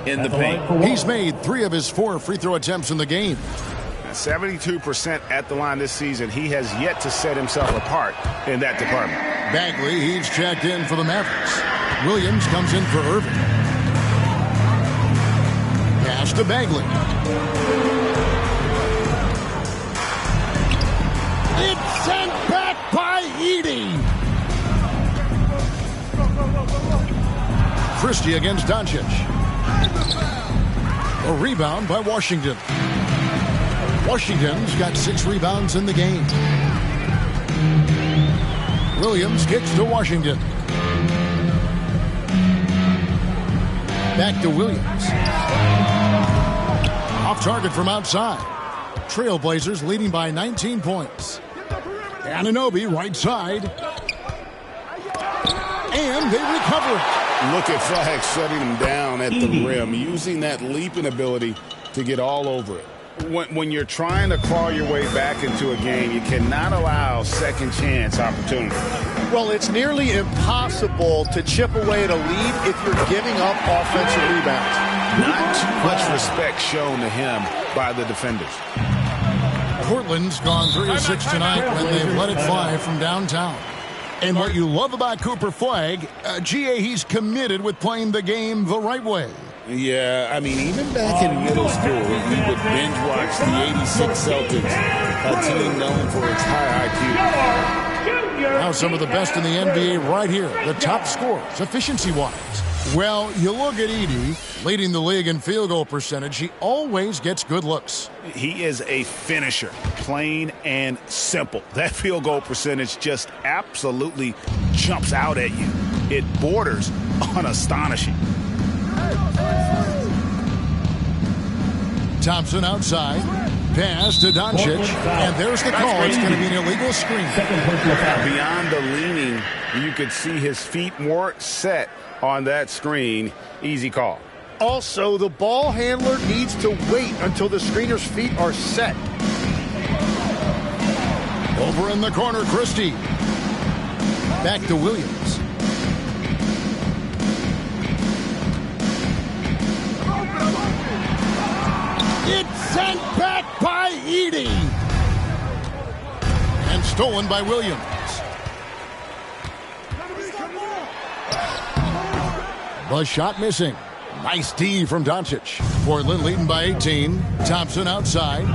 in the paint.
He's made 3 of his 4 free throw attempts in the game.
72% at the line this season. He has yet to set himself apart in that department.
Bagley, he's checked in for the Mavericks. Williams comes in for Irving. Pass to Bagley. It's sent back by Edey. Christie against Doncic. A rebound by Washington. Washington's got 6 rebounds in the game. Williams kicks to Washington. Back to Williams. Off target from outside. Trailblazers leading by 19 points. Anunoby right side. And they recover it.
Look at Flag shutting him down at the rim, using that leaping ability to get all over it. When you're trying to claw your way back into a game, you cannot allow second chance opportunity.
Well, it's nearly impossible to chip away at a lead if you're giving up offensive rebounds.
Not too much respect shown to him by the defenders.
Portland's gone 3 of 6 tonight when they've let it fly from downtown. And what you love about Cooper Flag, GA, he's committed with playing the game the right way.
Yeah, I mean, even back in middle school, he would binge watch the 86 Celtics, a team known for its high IQ.
Now some of the best in the NBA right here, the top scorers, efficiency-wise. Well, you look at Edey, leading the league in field goal percentage. He always gets good looks.
He is a finisher, plain and simple. That field goal percentage just absolutely jumps out at you. It borders on astonishing.
Thompson outside. Pass to Doncic. And there's the call. It's going to be an illegal screen.
Beyond the leaning, you could see his feet more set on that screen. Easy call.
Also, the ball handler needs to wait until the screener's feet are set.
Over in the corner, Christie. Back to Williams. It's sent back by Edey. And stolen by Williams. The shot missing. Nice D from Doncic. Portland leading by 18. Thompson outside.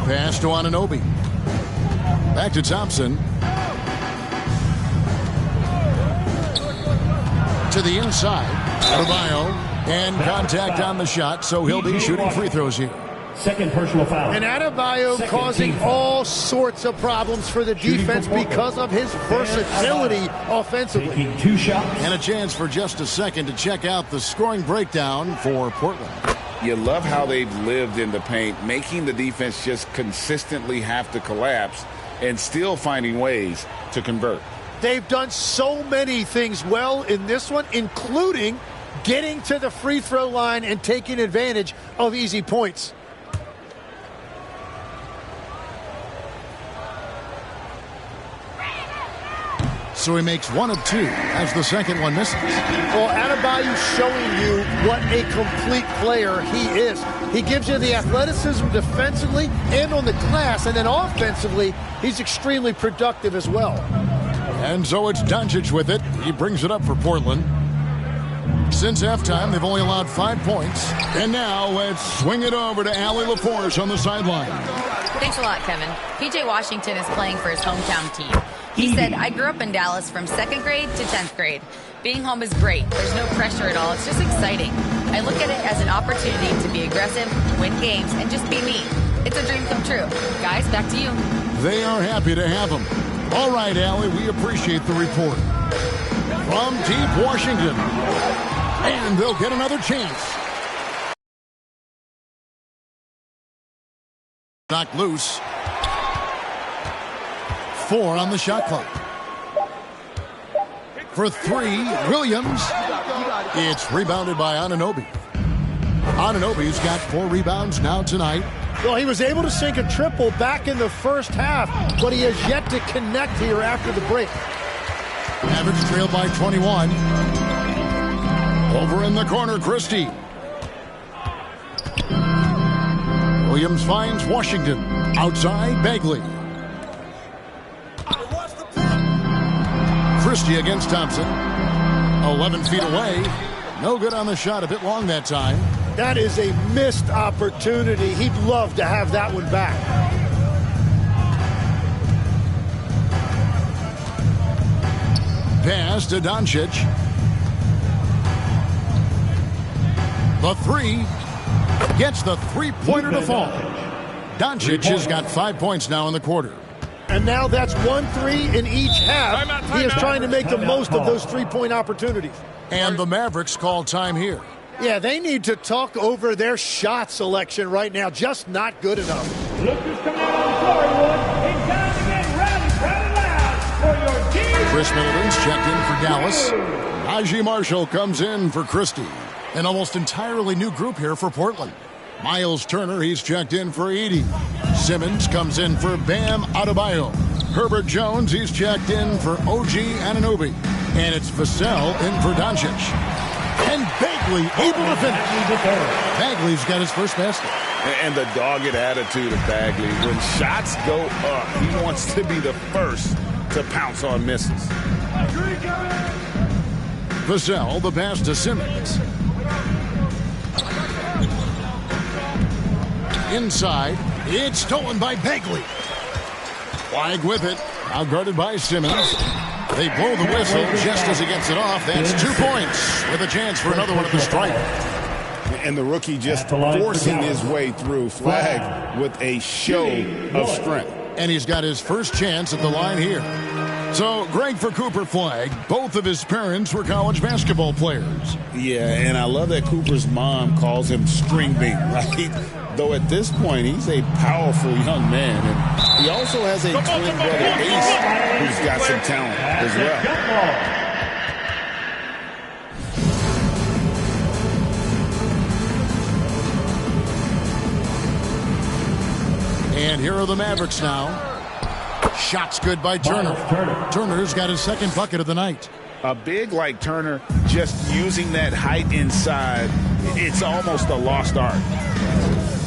Pass to Anunoby. Back to Thompson. To the inside. Adebayo. And contact on the shot, so he'll be shooting free throws here.
Second personal foul.
And Adebayo causing all sorts of problems for the defense because of his versatility offensively.
Taking 2 shots.
And a chance for just a second to check out the scoring breakdown for Portland.
You love how they've lived in the paint, making the defense just consistently have to collapse and still finding ways to convert.
They've done so many things well in this one, including getting to the free throw line and taking advantage of easy points.
So he makes 1 of 2 as the second one misses.
Well, Adebayo's showing you what a complete player he is. He gives you the athleticism defensively and on the glass, and then offensively, he's extremely productive as well.
And so it's Doncic with it. He brings it up for Portland. Since halftime, they've only allowed 5 points. And now let's swing it over to Allie LaForce on the sideline.
Thanks a lot, Kevin. P.J. Washington is playing for his hometown team. He said, I grew up in Dallas from 2nd grade to 10th grade. Being home is great. There's no pressure at all. It's just exciting. I look at it as an opportunity to be aggressive, win games, and just be me. It's a dream come true. Guys, back to you.
They are happy to have him. All right, Allie, we appreciate the report. From deep Washington. And they'll get another chance. Knocked loose. 4 on the shot clock. For 3, Williams. It's rebounded by Anunoby. Anunoby's got 4 rebounds now tonight.
Well, he was able to sink a triple back in the first half, but he has yet to connect here after the break.
Mavericks trail by 21. Over in the corner, Christie. Williams finds Washington. Outside, Bagley. Christie against Thompson. 11 feet away. No good on the shot. A bit long that time.
That is a missed opportunity. He'd love to have that one back.
Pass to Doncic. The 3. Gets the three-pointer to fall. Doncic has got 5 points now in the quarter.
And now that's 1-3 in each half. He is trying to make the most of those three-point opportunities.
And the Mavericks call time here.
Yeah, they need to talk over their shot selection right now. Just not good enough.
Look who's coming out on the floor, everyone. It's time to get rowdy, crowd loud for your team.
Chris Middleton's checked in for Dallas. Najee Marshall comes in for Christie. An almost entirely new group here for Portland. Miles Turner, he's checked in for Edey. Simmons comes in for Bam Adebayo. Herbert Jones, he's checked in for OG Anunoby. And it's Vassell in for Doncic. And Bagley able to finish. Bagley's got his first basket.
And the dogged attitude of Bagley. When shots go up, he wants to be the first to pounce on misses.
Vassell, the pass to Simmons. Inside, it's stolen by Bagley. Flag with it, now guarded by Simmons. They blow the whistle just as he gets it off. That's 2 points with a chance for another one at the stripe.
And the rookie just forcing his way through. Flag with a show of strength.
And he's got his first chance at the line here. So, Greg, for Cooper Flag, both of his parents were college basketball players.
Yeah, and I love that Cooper's mom calls him String Bean, right? Though at this point, he's a powerful young man. And he also has a twin brother, Ace, who's got some talent as well.
And here are the Mavericks now. Shots good by Turner. Turner's got his second bucket of the night.
A big like Turner, just using that height inside, it's almost a lost art.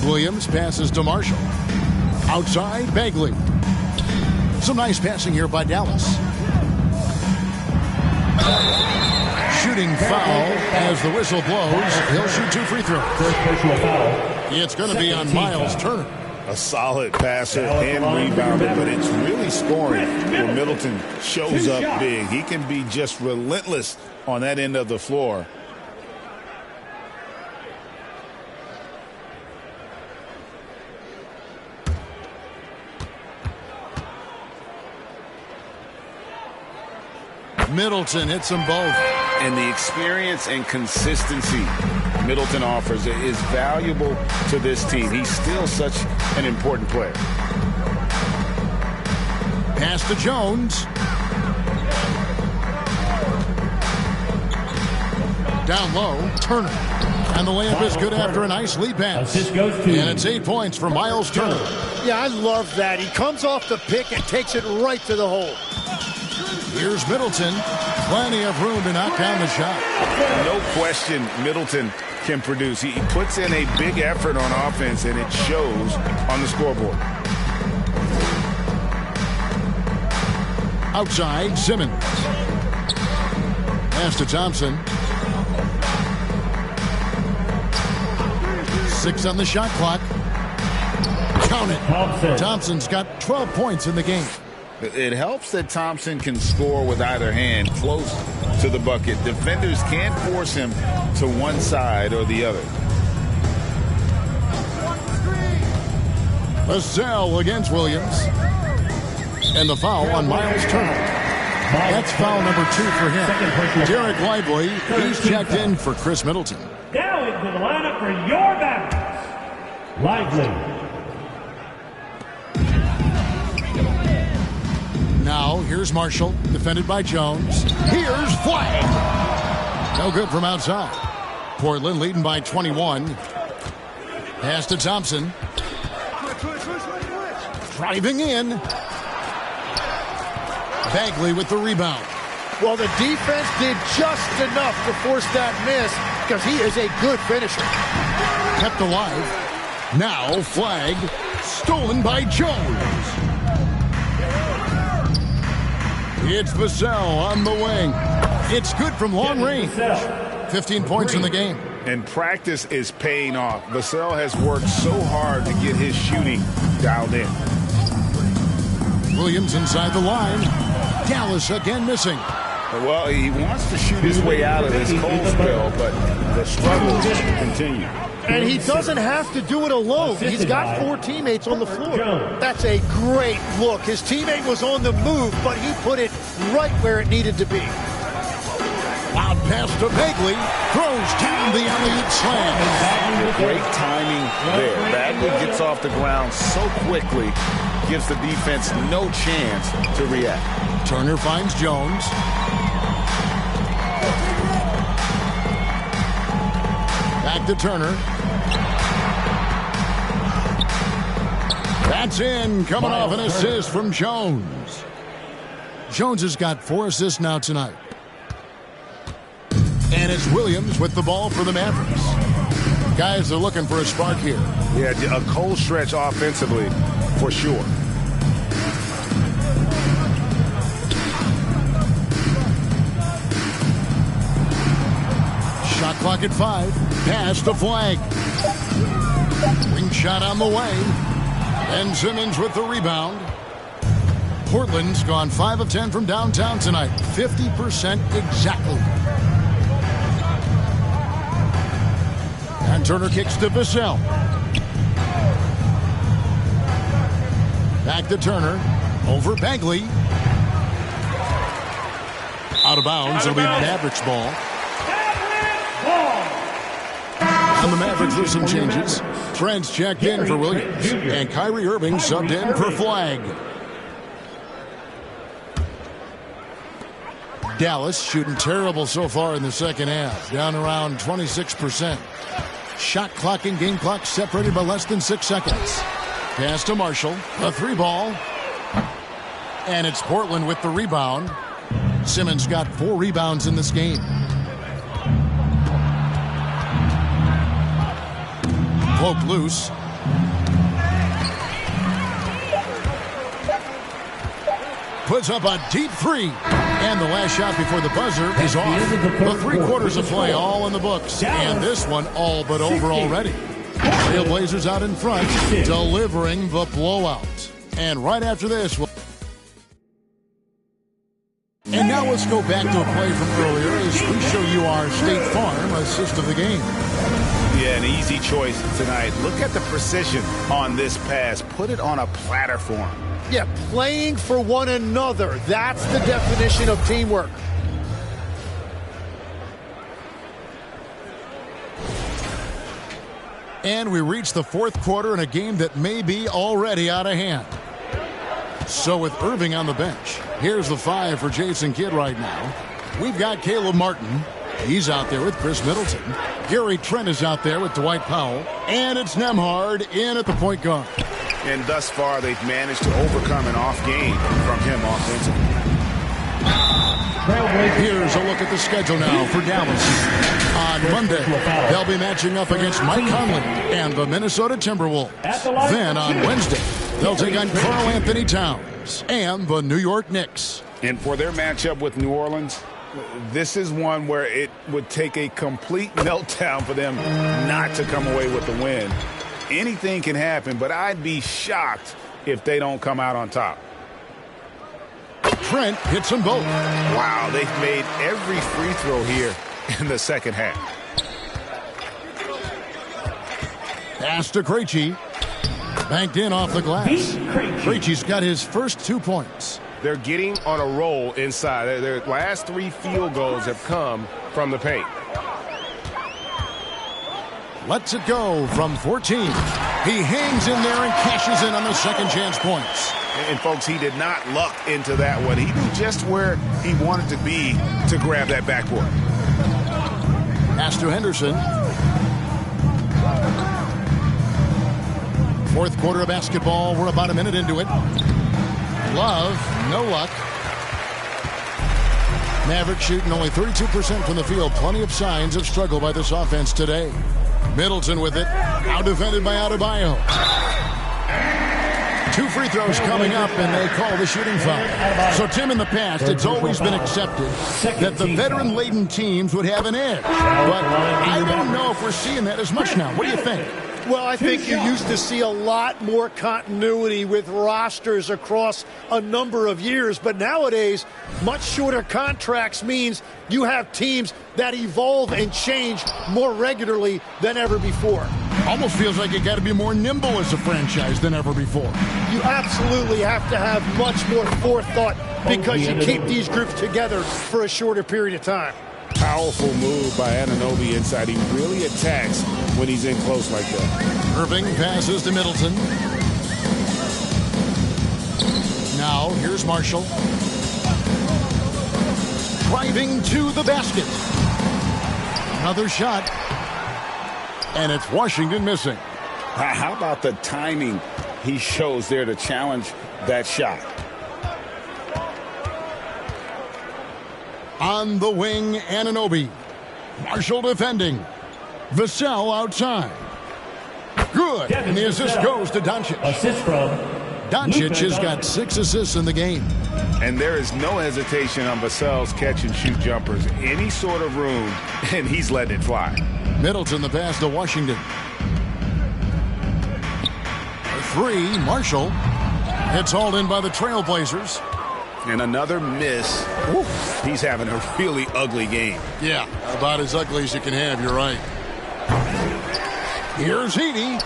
Williams passes to Marshall. Outside, Bagley. Some nice passing here by Dallas. Shooting foul as the whistle blows. He'll shoot 2 free throws. It's going to be on Miles Turner.
A solid passer and rebounder, but it's really scoring when Middleton shows up big. He can be just relentless on that end of the floor.
Middleton hits them both.
And the experience and consistency Middleton offers is valuable to this team. He's still such an important player.
Pass to Jones. Down low, Turner. And the layup is good after a nice lead pass. And it's 8 points for Miles Turner.
Yeah, I love that. He comes off the pick and takes it right to the hole.
Here's Middleton. Plenty of room to knock down the shot.
No question Middleton can produce. He puts in a big effort on offense, and it shows on the scoreboard.
Outside, Simmons. Pass to Thompson. 6 on the shot clock. Count it. Thompson's got 12 points in the game.
It helps that Thompson can score with either hand close to the bucket. Defenders can't force him to one side or the other.
Vassell against Williams. And the foul on Miles Turner. That's foul number 2 for him. Derek Lively, he's checked in for Chris Middleton.
Now into the lineup for your Mavericks. Lively.
Now, here's Marshall, defended by Jones. Here's Flag. No good from outside. Portland leading by 21. Pass to Thompson. Driving in. Bagley with the rebound.
Well, the defense did just enough to force that miss because he is a good finisher.
Kept alive. Now, Flag. Stolen by Jones. It's Vassell on the wing. It's good from long range. 15 points in the game.
And practice is paying off. Vassell has worked so hard to get his shooting dialed in.
Williams inside the line. Dallas again missing.
Well, he wants to shoot his way out of this cold spell, but the struggles continue.
And he doesn't have to do it alone. He's got 4 teammates on the floor. That's a great look. His teammate was on the move, but he put it right where it needed to be.
Wild pass to Bagley. Throws down the alley-oop slam.
Great timing there. Bagley gets off the ground so quickly, gives the defense no chance to react.
Turner finds Jones. Back to Turner. That's in, coming off an assist from Jones. Jones has got 4 assists now tonight. And it's Williams with the ball for the Mavericks. Guys are looking for a spark here.
Yeah, a cold stretch offensively, for sure.
Shot clock at 5. Pass to Flag. Wing shot on the way. And Simmons with the rebound. Portland's gone 5 of 10 from downtown tonight. 50% exactly. And Turner kicks to Vassell. Back to Turner. Over Bagley. Out of bounds. It'll be Mavericks ball. And the Mavericks with some changes. Trent's checked in for Williams. And Kyrie Irving subbed in for Flag. Dallas shooting terrible so far in the second half. Down around 26%. Shot clock and game clock separated by less than 6 seconds. Pass to Marshall. A 3-ball. And it's Portland with the rebound. Simmons got 4 rebounds in this game. Poke loose. Puts up a deep 3. And the last shot before the buzzer is off. The 3 quarters of play all in the books. And this one all but over already. Trailblazers out in front, delivering the blowout. And right after this, and now let's go back to a play from earlier as we show you our State Farm assist of the game.
Yeah, an easy choice tonight. Look at the precision on this pass. Put it on a platter form.
Yeah, playing for one another. That's the definition of teamwork.
And we reach the 4th quarter in a game that may be already out of hand. So with Irving on the bench, here's the 5 for Jason Kidd right now. We've got Caleb Martin. He's out there with Chris Middleton. Gary Trent is out there with Dwight Powell. And it's Nembhard in at the point guard.
And thus far, they've managed to overcome an off game from him offensively.
Here's a look at the schedule now for Dallas. On Monday, they'll be matching up against Mike Conley and the Minnesota Timberwolves. Then on Wednesday, they'll take on Karl Anthony Towns and the New York Knicks.
And for their matchup with New Orleans, this is one where it would take a complete meltdown for them not to come away with the win. Anything can happen, but I'd be shocked if they don't come out on top.
Trent hits them both.
Wow, they've made every free throw here in the second half.
Pass to Krejci. Banked in off the glass. Krejci's got his first 2 points.
They're getting on a roll inside. Their last 3 field goals have come from the paint.
Lets it go from 14. He hangs in there and cashes in on the second chance points.
And folks, he did not luck into that one. He knew just where he wanted to be to grab that backboard.
Pass to Henderson. Fourth quarter of basketball. We're about a minute into it. Love, no luck. Mavericks shooting only 32% from the field. Plenty of signs of struggle by this offense today. Middleton with it. Now defended by Adebayo. 2 free throws coming up, and they call the shooting foul. So, Tim, in the past, it's always been accepted that the veteran-laden teams would have an edge. But I don't know if we're seeing that as much now. What do you think?
Well, I think you used to see a lot more continuity with rosters across a number of years. But nowadays, much shorter contracts means you have teams that evolve and change more regularly than ever before.
Almost feels like you got to be more nimble as a franchise than ever before.
You absolutely have to have much more forethought because you keep these groups together for a shorter period of time.
Powerful move by Anunoby inside. He really attacks when he's in close like that.
Irving passes to Middleton. Now, here's Marshall. Driving to the basket. Another shot. And it's Washington missing.
How about the timing he shows there to challenge that shot?
On the wing, Anunoby. Marshall defending. Vassell outside. Good. And the assist goes to Doncic.
Assist from
Doncic has got 6 assists in the game.
And there is no hesitation on Vassell's catch-and-shoot jumpers. Any sort of room, and he's letting it fly.
Middleton, the pass to Washington. 3, Marshall. It's hauled in by the Trailblazers.
And another miss. Ooh, he's having a really ugly game.
Yeah, about as ugly as you can have, you're right. Here's Heaney.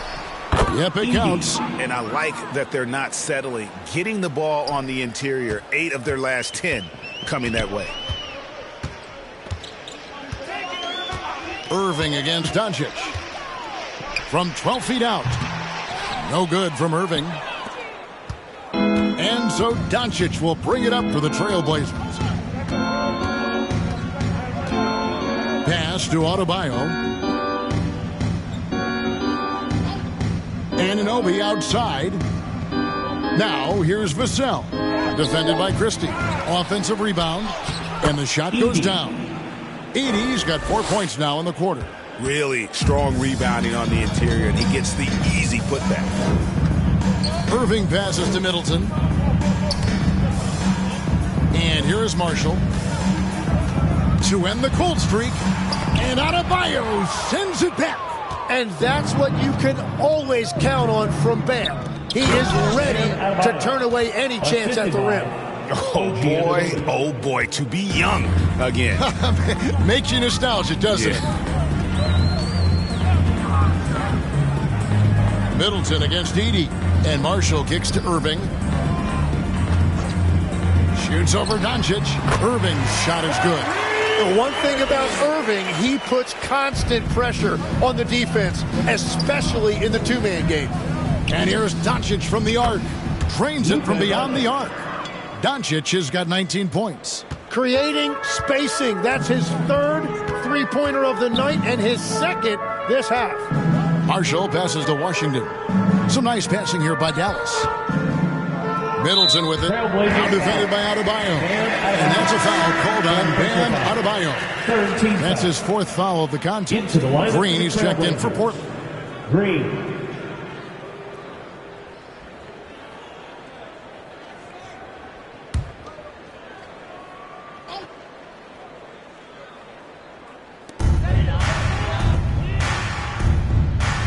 Yep, it counts.
And I like that they're not settling. Getting the ball on the interior, 8 of their last 10 coming that way.
Irving against Doncic. From 12 feet out. No good from Irving. And so Doncic will bring it up for the Trailblazers. Pass to Adebayo. Anunoby outside. Now here's Vassell. Defended by Christie. Offensive rebound. And the shot goes down. Edey's got 4 points now in the quarter.
Really strong rebounding on the interior, and he gets the easy putback.
Irving passes to Middleton. And here's Marshall. To end the cold streak. And Adebayo sends it back.
And that's what you can always count on from Bam. He is ready to turn away any chance at the rim.
Oh boy, to be young again.
Makes you nostalgic, doesn't it? Middleton against Edey. And Marshall kicks to Irving. Shoots over Doncic. Irving's shot is good.
The one thing about Irving, he puts constant pressure on the defense, especially in the two-man game.
And here's Doncic from the arc. Drains it from beyond the arc. Doncic has got 19 points.
Creating spacing. That's his third three-pointer of the night and his second this half.
Marshall passes to Washington. Some nice passing here by Dallas. Middleton with it. Now defended by Adebayo. And that's a foul called on Bam Adebayo. That's his 4th foul of the contest. Green, he's checked in for Portland.
Green.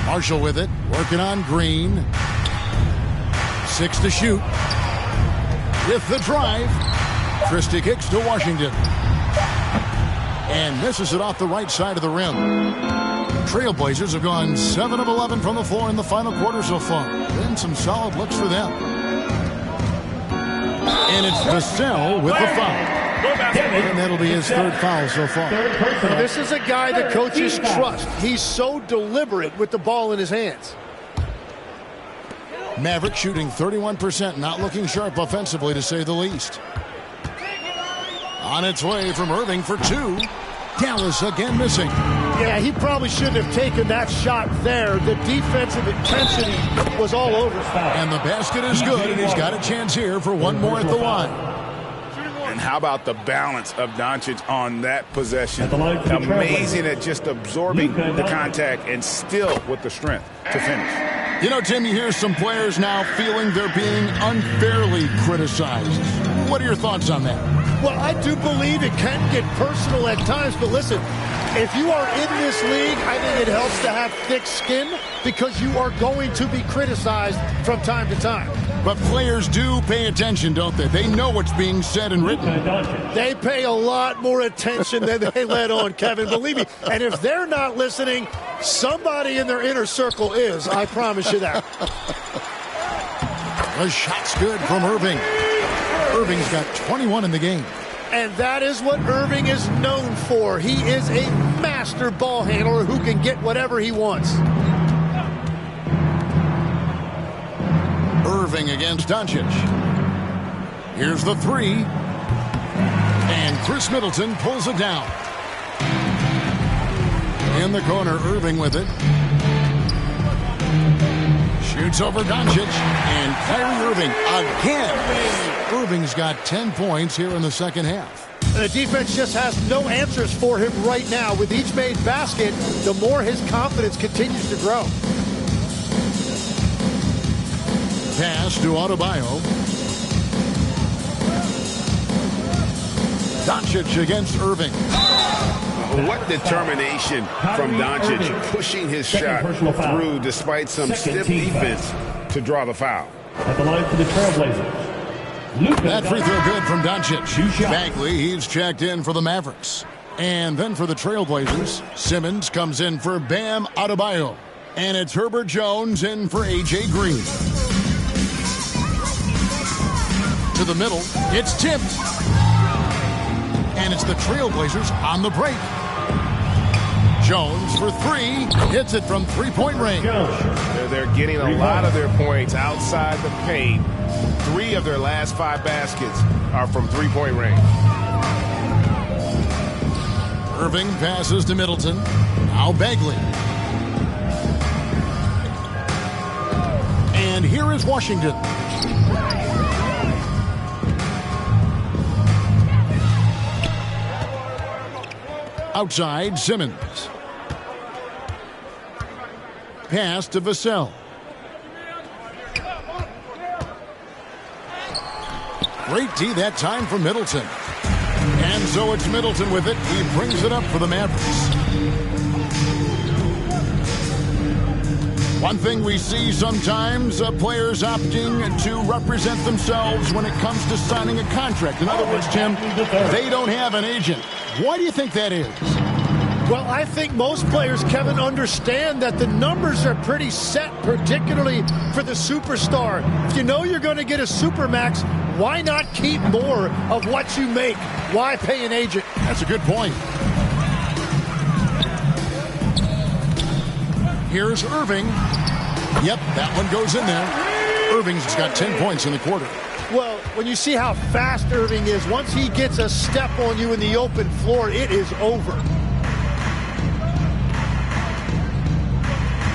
Marshall with it. Working on Green. 6 to shoot. With the drive. Christie kicks to Washington. And misses it off the right side of the rim. Trailblazers have gone 7 of 11 from the floor in the final quarter so far. Been some solid looks for them. And it's Vassell with the foul. And that'll be his third foul so far.
This is a guy the coaches trust. He's so deliberate with the ball in his hands.
Mavericks shooting 31%, not looking sharp offensively to say the least. On its way from Irving for two. Dallas again missing.
Yeah, he probably shouldn't have taken that shot there. The defensive intensity was all over.
And the basket is good, and he's got a chance here for one more at the line.
And how about the balance of Doncic on that possession? Amazing at just absorbing the contact and still with the strength to finish.
You know, Tim, you hear some players now feeling they're being unfairly criticized. What are your thoughts on that?
Well, I do believe it can get personal at times, but listen, if you are in this league, I think it helps to have thick skin because you are going to be criticized from time to time.
But players do pay attention, don't they? They know what's being said and written.
They pay a lot more attention than they let on, Kevin. Believe me. And if they're not listening, somebody in their inner circle is. I promise you that.
The shot's good from Irving. Irving's got 21 in the game.
And that is what Irving is known for. He is a master ball handler who can get whatever he wants.
Irving against Doncic. Here's the three. And Chris Middleton pulls it down. In the corner, Irving with it. Shoots over Doncic. And Kyrie Irving again. Irving's got 10 points here in the second half.
And the defense just has no answers for him right now. With each made basket, the more his confidence continues to grow.
Pass to Adebayo. Doncic against Irving.
What determination from Doncic, pushing his shot through despite some stiff defense to draw the foul.
At the line for the Trailblazers.
That free throw good from Doncic. Bagley, he's checked in for the Mavericks. And then for the Trailblazers, Simmons comes in for Bam Adebayo. And it's Herbert Jones in for A.J. Green. To the middle, it's tipped. And it's the Trailblazers on the break. Jones for three, hits it from three-point range.
They're getting a lot of their points outside the paint. 3 of their last 5 baskets are from three-point range.
Irving passes to Middleton. Now Bagley. And here is Washington. Outside, Simmons. Pass to Vassell. Great D that time for Middleton. And so it's Middleton with it. He brings it up for the Mavericks. One thing we see sometimes, players opting to represent themselves when it comes to signing a contract. In other words, Tim, they don't have an agent. Why do you think that is?
Well, I think most players, Kevin, understand that the numbers are pretty set, particularly for the superstar. If you know you're going to get a supermax, why not keep more of what you make? Why pay an agent?
That's a good point. Here's Irving. Yep, that one goes in there. Irving's got 10 points in the quarter.
Well, when you see how fast Irving is, once he gets a step on you in the open floor, it is over.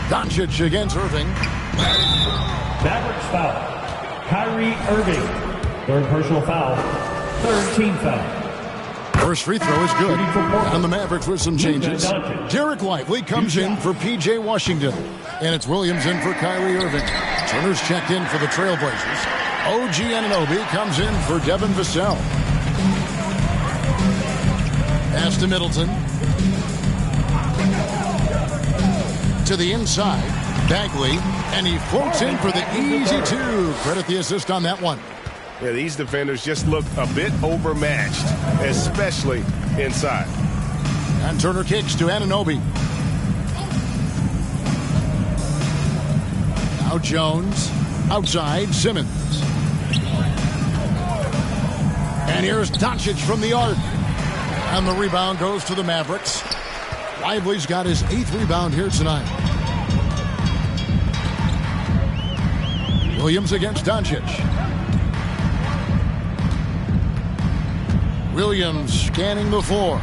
Doncic against Irving.
Mavericks foul. Kyrie Irving. Third personal foul. Third team foul.
First free throw is good. And the Mavericks with some changes. Derek Lively comes in for P.J. Washington. And it's Williams in for Kyrie Irving. Turner's checked in for the Trailblazers. OG Anunoby comes in for Devin Vassell. Pass to Middleton. To the inside, Bagley, and he floats in for the easy two. Credit the assist on that one.
Yeah, these defenders just look a bit overmatched, especially inside.
And Turner kicks to Anunoby. Now Jones. Outside, Simmons. And here's Doncic from the arc. And the rebound goes to the Mavericks. Lively's got his 8th rebound here tonight. Williams against Doncic. Williams scanning the floor.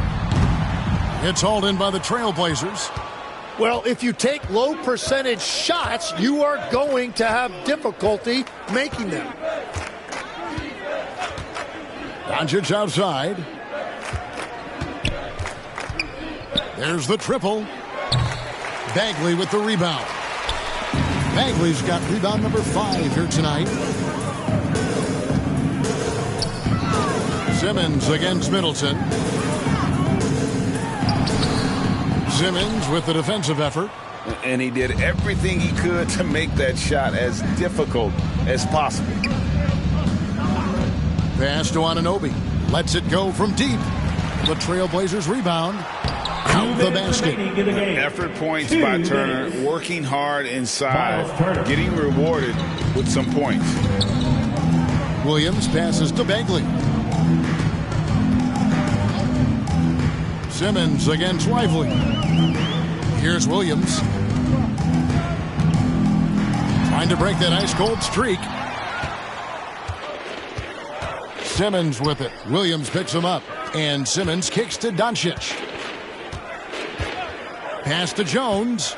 It's hauled in by the Trailblazers.
Well, if you take low percentage shots, you are going to have difficulty making them.
Doncic outside. There's the triple. Bagley with the rebound. Bagley's got rebound number 5 here tonight. Simmons against Middleton. Simmons with the defensive effort.
And he did everything he could to make that shot as difficult as possible.
Pass to Anunoby. Lets it go from deep. The Trailblazers rebound. Out the basket.
Effort points by Turner. Working hard inside. Getting rewarded with some points.
Williams passes to Bagley. Simmons against Lively. Here's Williams. Trying to break that ice-cold streak. Simmons with it. Williams picks him up. And Simmons kicks to Doncic. Pass to Jones.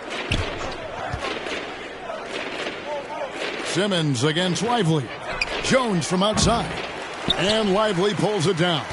Simmons against Lively. Jones from outside. And Lively pulls it down.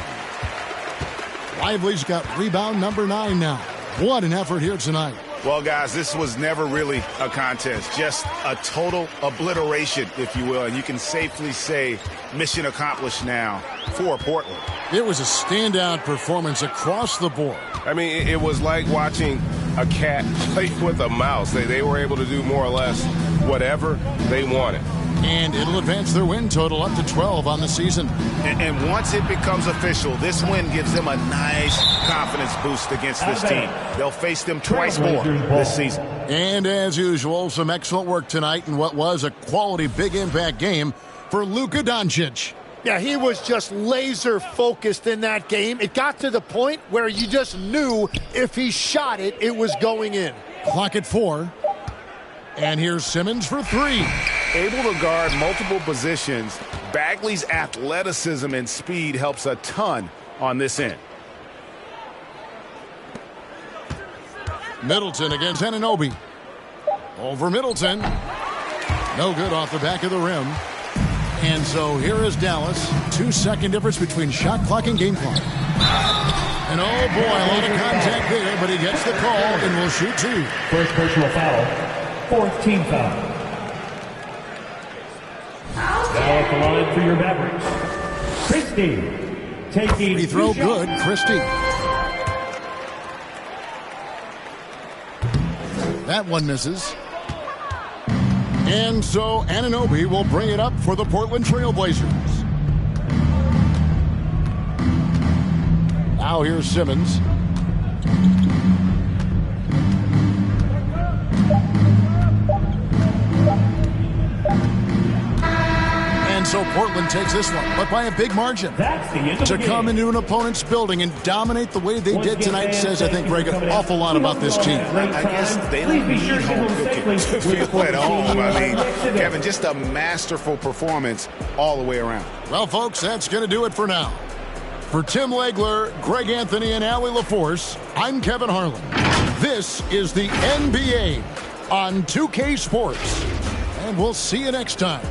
Lively's got rebound number 9 now. What an effort here tonight.
Well, guys, this was never really a contest. Just a total obliteration, if you will. And you can safely say mission accomplished now for Portland.
It was a standout performance across the board.
I mean, it was like watching a cat play with a mouse. They were able to do more or less whatever they wanted.
And it'll advance their win total up to 12 on the season.
And once it becomes official, this win gives them a nice confidence boost against this team. They'll face them twice more this season.
And as usual, some excellent work tonight in what was a quality big impact game for Luka Doncic.
Yeah, he was just laser focused in that game. It got to the point where you just knew if he shot it, it was going in.
Clock at 4. And here's Simmons for 3.
Able to guard multiple positions, Bagley's athleticism and speed helps a ton on this end.
Middleton against Anunoby. Over Middleton. No good off the back of the rim. And so here is Dallas. 2-second difference between shot clock and game clock. And oh boy, a lot of contact there, but he gets the call and will shoot 2.
First personal foul. 4th team foul. Now at the line for your Mavericks, Christie taking
free throw good, Christie. That one misses. And so Anunoby will bring it up for the Portland Trailblazers. Now here's Simmons. And so Portland takes this one, but by a big margin.
That's the end of
to come into an opponent's building and dominate the way they did tonight says, I think, Greg, an awful lot about this team.
I guess they don't need home cooking to feel at home. I mean, Kevin, just a masterful performance all the way around.
Well, folks, that's going to do it for now. For Tim Legler, Greg Anthony, and Allie LaForce, I'm Kevin Harlan. This is the NBA on 2K Sports. And we'll see you next time.